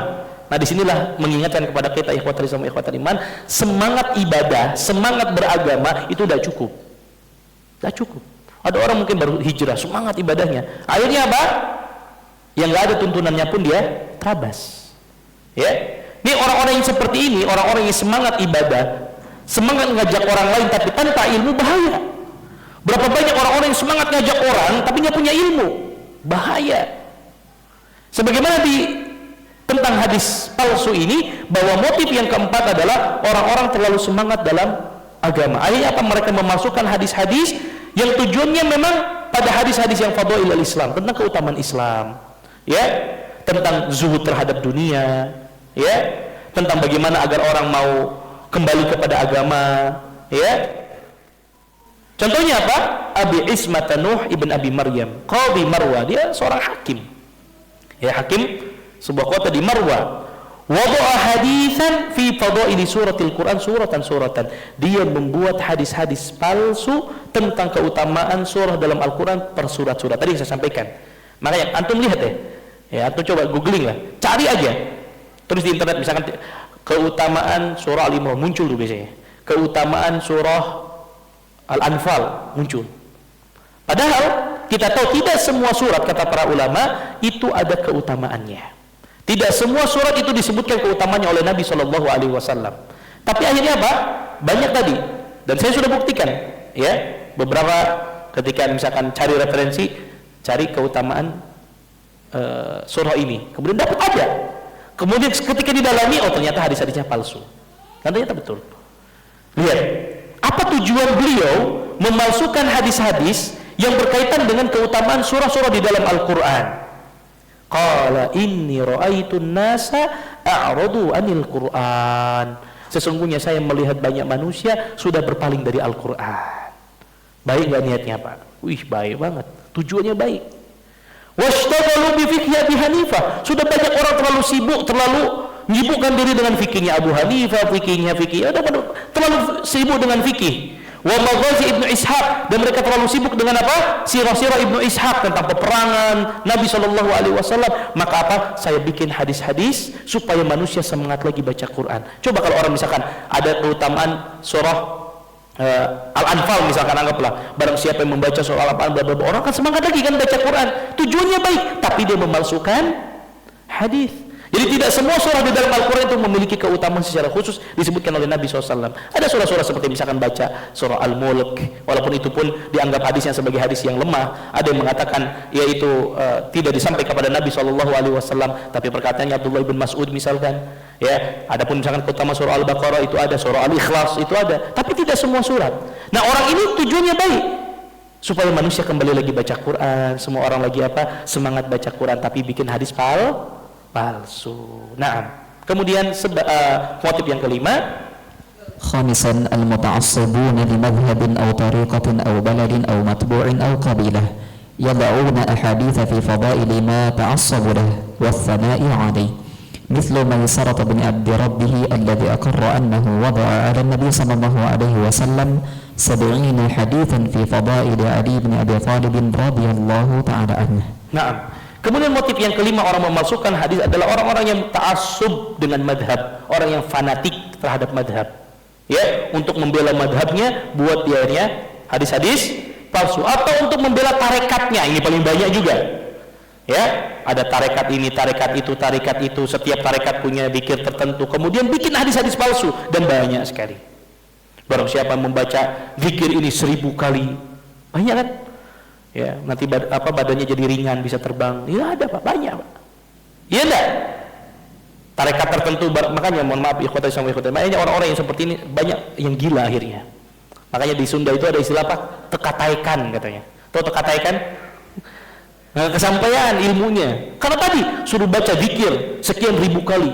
Nah, disinilah mengingatkan kepada kita ikhwatul sama ikhwatul iman, semangat ibadah, semangat beragama itu udah cukup. Udah cukup. Ada orang mungkin baru hijrah, semangat ibadahnya. Akhirnya apa? Yang nggak ada tuntunannya pun dia terabas, ya. Ini orang-orang yang seperti ini, orang-orang yang semangat ibadah, semangat ngajak orang lain tapi tanpa ilmu, bahaya. Berapa banyak orang-orang yang semangat ngajak orang tapi nggak punya ilmu, bahaya. Sebagaimana tentang hadis palsu ini, bahwa motif yang keempat adalah orang-orang terlalu semangat dalam agama. Akhirnya apa? Mereka memasukkan hadis-hadis yang tujuannya memang pada hadis-hadis yang fadhail al-Islam, tentang keutamaan Islam, ya, tentang zuhud terhadap dunia, ya, tentang bagaimana agar orang mau kembali kepada agama, ya. Contohnya apa? Abi Ismat Nuh ibn Abi Maryam, Qadhi Marwa, dia seorang hakim, ya, hakim sebuah kota di Marwa. Wada'a haditsan fi fadaili suratil Quran suratan. Dia membuat hadis-hadis palsu tentang keutamaan surah dalam Al-Quran per surat-surat. Tadi saya sampaikan. Makanya antum lihat ya, antum coba googling lah, cari aja, tulis di internet misalkan keutamaan surah Al-Imran, muncul tuh biasanya. Keutamaan surah Al-Anfal muncul. Padahal kita tahu tidak semua surat, kata para ulama, itu ada keutamaannya. Tidak semua surat itu disebutkan keutamaannya oleh Nabi Shallallahu Alaihi Wasallam. Tapi akhirnya apa? Banyak tadi. Dan saya sudah buktikan, ya, beberapa ketika misalkan cari referensi, cari keutamaan surah ini, kemudian dapat ada. Kemudian ketika didalami, oh ternyata hadis-hadisnya palsu. Dan ternyata betul. Lihat, apa tujuan beliau memalsukan hadis-hadis yang berkaitan dengan keutamaan surah-surah di dalam Al-Quran? Qala inni ra'aitun nasa a'radu anil Qur'an. Sesungguhnya saya melihat banyak manusia sudah berpaling dari Al-Quran. Baik nggak niatnya Pak? Wih, baik banget. Tujuannya baik. Washtaghalu bi fiqhi Abi Hanifah. Sudah banyak orang terlalu sibuk, terlalu menyibukkan diri dengan fikihnya Abu Hanifah, terlalu sibuk dengan fikih. Wa maghazi Ibnu Ishaq, dan mereka terlalu sibuk dengan apa? Sirah-sirah Ibnu Ishaq tentang peperangan Nabi Shallallahu Alaihi Wasallam. Maka apa? Saya bikin hadis-hadis supaya manusia semangat lagi baca Quran. Coba kalau orang misalkan ada keutamaan surah Al-Anfal misalkan, anggaplah barang siapa yang membaca surah Al-Anfal, orang akan semangat lagi kan baca Quran. Tujuannya baik, tapi dia memalsukan hadis. Jadi tidak semua surah di dalam Al-Quran itu memiliki keutamaan secara khusus disebutkan oleh Nabi SAW. Ada surah-surah seperti misalkan baca surah Al-Mulk, walaupun itu pun dianggap hadisnya sebagai hadis yang lemah. Ada yang mengatakan yaitu tidak disampaikan kepada Nabi SAW, tapi perkataannya Abdullah bin Mas'ud misalkan. Ya, adapun misalkan keutamaan surah Al-Baqarah itu ada, surah Al-Ikhlas itu ada, tapi tidak semua surat. Nah, orang ini tujuannya baik, supaya manusia kembali lagi baca Quran, semua orang lagi apa? Semangat baca Quran, tapi bikin hadis palsu. Nah, kemudian motif yang kelima, خامسا المتعصبون لمذهب أو طريقة أو بلد أو متبوع أو قبيلة يضعون أحاديث في فضائل ما تعصبوا له والثناء عليه مثل ميسرة بن عبد ربه الذي أقر أنه وضع على النبي صلى الله عليه وسلم 70 حديثا في فضائل علي بن أبي طالب رضي الله تعالى عنه. Nah, kemudian motif yang kelima orang memalsukan hadis adalah orang-orang yang ta'assub dengan madhab, orang yang fanatik terhadap madhab, ya, untuk membela madhabnya, buat dianya hadis-hadis palsu, atau untuk membela tarekatnya. Ini paling banyak juga, ya, ada tarekat ini, tarekat itu, setiap tarekat punya zikir tertentu, kemudian bikin hadis-hadis palsu, dan banyak sekali. Barang siapa membaca zikir ini 1000 kali, banyak kan? Ya, nanti badannya jadi ringan, bisa terbang. Ya ada Pak, banyak Pak. Iya enggak? Tarekat tertentu, makanya mohon maaf ikhwati sama ikhwati, makanya orang-orang yang seperti ini banyak yang gila akhirnya. Makanya di Sunda itu ada istilah apa? Tekataikan katanya. Tahu tekataikan? Nah, kesampaian ilmunya. Karena tadi suruh baca zikir sekian ribu kali.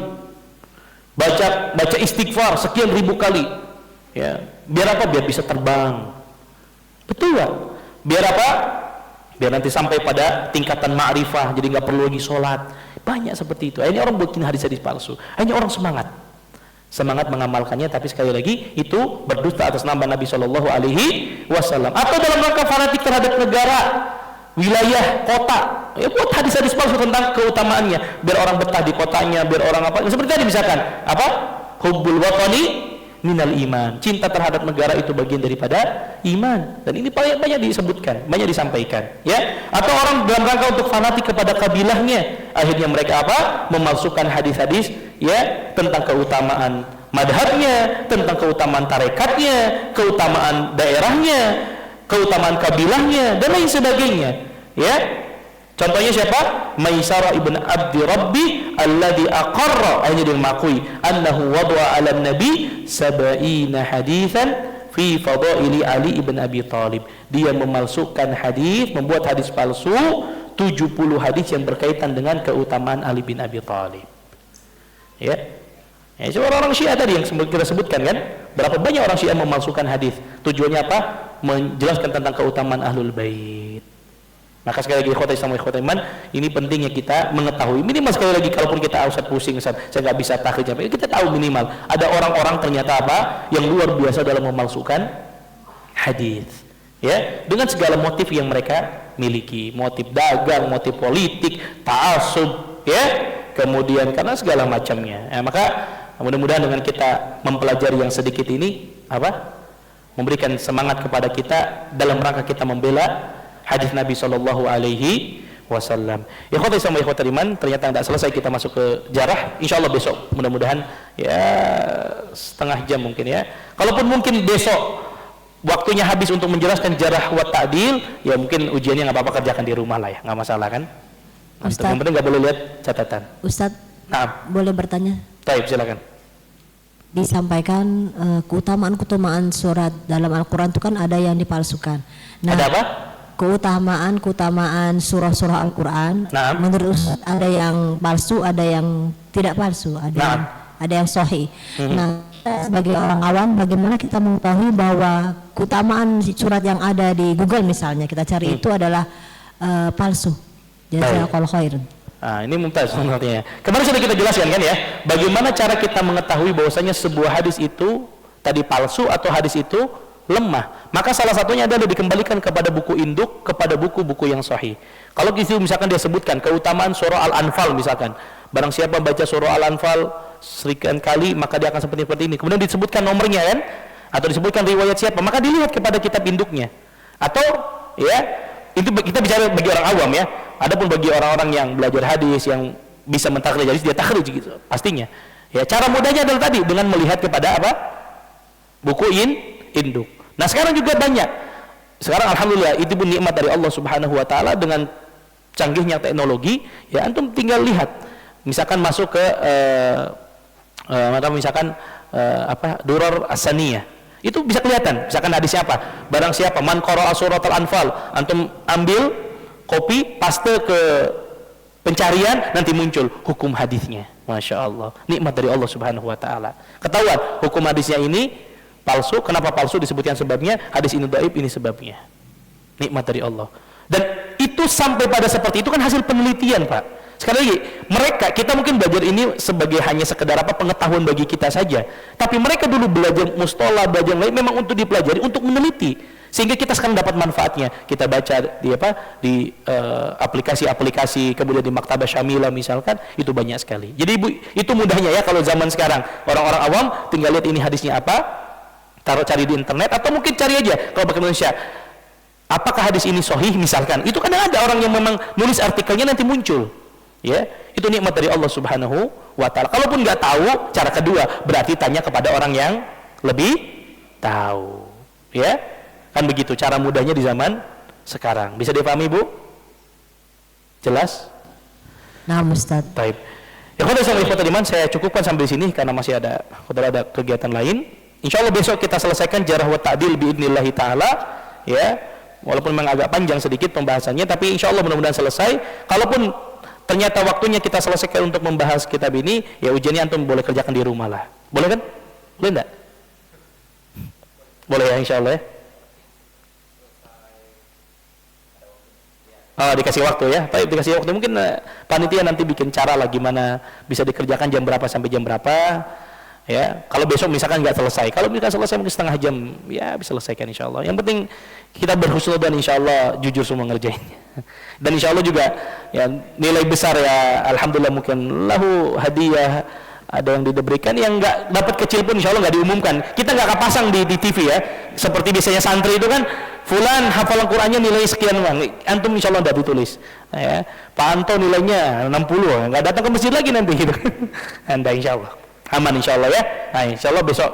Baca istighfar sekian ribu kali. Ya, biar apa? Biar bisa terbang. Betul Pak? Biar apa? Biar nanti sampai pada tingkatan ma'rifah, jadi nggak perlu lagi sholat. Banyak seperti itu. Akhirnya orang bikin hadis-hadis palsu. Akhirnya orang semangat mengamalkannya, tapi sekali lagi itu berdusta atas nama Nabi Shallallahu Alaihi Wasallam. Atau dalam rangka fanatik terhadap negara, wilayah, kota, ya buat hadis-hadis palsu tentang keutamaannya. Biar orang betah di kotanya, biar orang apa? Seperti tadi misalkan apa? Hubbul watani minal iman, cinta terhadap negara itu bagian daripada iman, dan ini banyak disebutkan, banyak disampaikan, ya. Atau orang dalam rangka untuk fanatik kepada kabilahnya, akhirnya mereka apa? Memalsukan hadis-hadis, ya, tentang keutamaan madhabnya, tentang keutamaan tarekatnya, keutamaan daerahnya, keutamaan kabilahnya, dan lain sebagainya, ya. Contohnya siapa? Maisarah ibn Abdi Rabbi alladhi aqarra, ini dia mengakui annahu wada'a 'ala nabi 70 haditsan fi fadaili Ali ibn Abi Thalib. Dia memalsukan hadis, membuat hadis palsu 70 hadis yang berkaitan dengan keutamaan Ali bin Abi Thalib. Ya. Ya, itu orang-orang Syiah tadi yang kita sebutkan kan, berapa banyak orang Syiah memalsukan hadis. Tujuannya apa? Menjelaskan tentang keutamaan Ahlul Bait. Maka sekali lagi ikhwata Islam wa ikhwata iman, ini pentingnya kita mengetahui. Minimal sekali lagi, kalaupun kita Ustaz pusing, Ustaz, saya nggak bisa takrij, kita tahu minimal ada orang-orang ternyata apa yang luar biasa dalam memalsukan hadis. Ya, dengan segala motif yang mereka miliki, motif dagang, motif politik, ta'assub, ya, kemudian karena segala macamnya. Ya, maka mudah-mudahan dengan kita mempelajari yang sedikit ini apa? Memberikan semangat kepada kita dalam rangka kita membela hadis Nabi Shallallahu Alaihi Wasallam. Ikhwata Islam wa ikhwata iman, ternyata tidak selesai kita masuk ke jarah. Insya Allah besok mudah-mudahan ya setengah jam mungkin ya. Kalaupun mungkin besok waktunya habis untuk menjelaskan jarah wa ta'dil, ya mungkin ujiannya nggak apa-apa, kerjakan di rumah lah ya, nggak masalah kan. Ustaz, yang penting nggak boleh lihat catatan. Ustaz, boleh bertanya? Baik, silakan. Disampaikan keutamaan surat dalam Al-Quran itu kan ada yang dipalsukan. Nah, ada apa? Keutamaan surah-surah Al-Quran, menurut Ustaz ada yang palsu, ada yang tidak palsu, ada yang sahih. Nah, sebagai orang awam, bagaimana kita mengetahui bahwa keutamaan surat yang ada di Google misalnya kita cari itu adalah palsu? Jazakallahu khairan. Ini mumtaz sebenarnya. Kemarin sudah kita jelaskan kan ya, bagaimana cara kita mengetahui bahwasanya sebuah hadis itu tadi palsu atau hadis itu lemah. Maka salah satunya adalah dikembalikan kepada buku induk, kepada buku-buku yang sahih. Kalau gitu misalkan dia sebutkan keutamaan surah Al-Anfal misalkan, barang siapa baca surah Al-Anfal sekian kali maka dia akan seperti ini. Kemudian disebutkan nomornya kan, atau disebutkan riwayat siapa, maka dilihat kepada kitab induknya. Atau ya, itu kita bicara bagi orang awam ya. Adapun bagi orang-orang yang belajar hadis, yang bisa mentakhrij hadis, dia takhrij gitu pastinya. Ya, cara mudahnya adalah tadi dengan melihat kepada apa? Buku induk. Nah, sekarang juga banyak. Sekarang alhamdulillah itu pun nikmat dari Allah Subhanahu wa taala, dengan canggihnya teknologi, ya antum tinggal lihat. Misalkan masuk ke misalkan Durar As-Saniyah. Itu bisa kelihatan, misalkan hadisnya apa? Barang siapa man qara'a surat Al-Anfal, antum ambil copy, paste ke pencarian, nanti muncul hukum hadisnya. Masya Allah, nikmat dari Allah Subhanahu wa taala. Ketahuan hukum hadisnya ini palsu. Kenapa palsu? Disebutkan sebabnya, hadis ini dhaif, ini sebabnya. Nikmat dari Allah. Dan itu sampai pada seperti itu kan hasil penelitian, Pak. Sekali lagi, mereka, kita mungkin belajar ini sebagai hanya sekedar apa, pengetahuan bagi kita saja. Tapi mereka dulu belajar mustolah, belajar lain memang untuk dipelajari, untuk meneliti. Sehingga kita sekarang dapat manfaatnya. Kita baca di aplikasi-aplikasi, kemudian di Maktabah Syamilah misalkan, itu banyak sekali. Jadi itu mudahnya ya kalau zaman sekarang. Orang-orang awam tinggal lihat ini hadisnya apa, taruh cari di internet, atau mungkin cari aja kalau pakai Indonesia, apakah hadis ini sahih misalkan. Itu kadang ada orang yang memang nulis artikelnya nanti muncul. Ya, itu nikmat dari Allah Subhanahu wa taala. Kalaupun nggak tahu, cara kedua berarti tanya kepada orang yang lebih tahu. Ya, kan begitu cara mudahnya di zaman sekarang. Bisa dipahami, Bu? Jelas? Nah, Ustaz. Baik. Ya, kalau saya cukupkan sampai di sini karena masih ada kegiatan lain. Insya Allah besok kita selesaikan jarah wa ta'dil biidnillahi ta'ala, ya, walaupun memang agak panjang sedikit pembahasannya, tapi insya Allah mudah-mudahan selesai. Kalaupun ternyata waktunya kita selesaikan untuk membahas kitab ini, ya ujiannya antum boleh kerjakan di rumah lah. Boleh kan? Boleh enggak? Boleh ya, insya Allah ya. Dikasih waktu ya. Baik, dikasih waktu. Mungkin panitia nanti bikin cara lah gimana bisa dikerjakan jam berapa sampai jam berapa. Ya, kalau besok misalkan nggak selesai, kalau misalkan selesai mungkin setengah jam, ya bisa selesaikan insya Allah. Yang penting kita berhusnudzon, insya Allah jujur semua ngerjainnya. Dan insya Allah juga ya nilai besar ya, alhamdulillah, mungkin lahu hadiah, ada yang diberikan, yang nggak dapat kecil pun insya Allah nggak diumumkan. Kita nggak akan pasang di TV ya, seperti biasanya santri itu kan, fulan hafalan Qurannya nilai sekian bang, antum insya Allah nggak ditulis. Ya, Pak Anto nilainya 60, nggak datang ke masjid lagi nanti gitu. Anda insya Allah aman insya Allah ya. Nah, insya Allah besok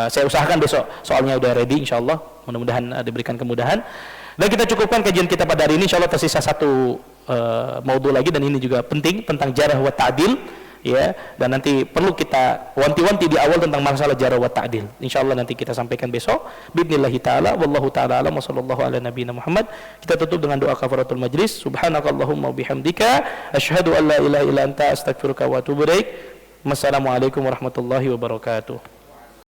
saya usahakan besok soalnya udah ready insya Allah, mudah-mudahan diberikan kemudahan. Dan kita cukupkan kajian kita pada hari ini. Insyaallah tersisa satu maudhu lagi, dan ini juga penting, tentang jarh wa ta'dil, ya. Dan nanti perlu kita wanti-wanti di awal tentang masalah jarh wa ta'dil. Insyaallah nanti kita sampaikan besok biidznillah taala. Wallahu taala alam wa sallallahu ala nabiyina Muhammad. Kita tutup dengan doa kafaratul majlis. Subhanakallahumma wa bihamdika asyhadu an la ilaha illa anta astaghfiruka wa atubu ilaik. Wassalamualaikum warahmatullahi wabarakatuh.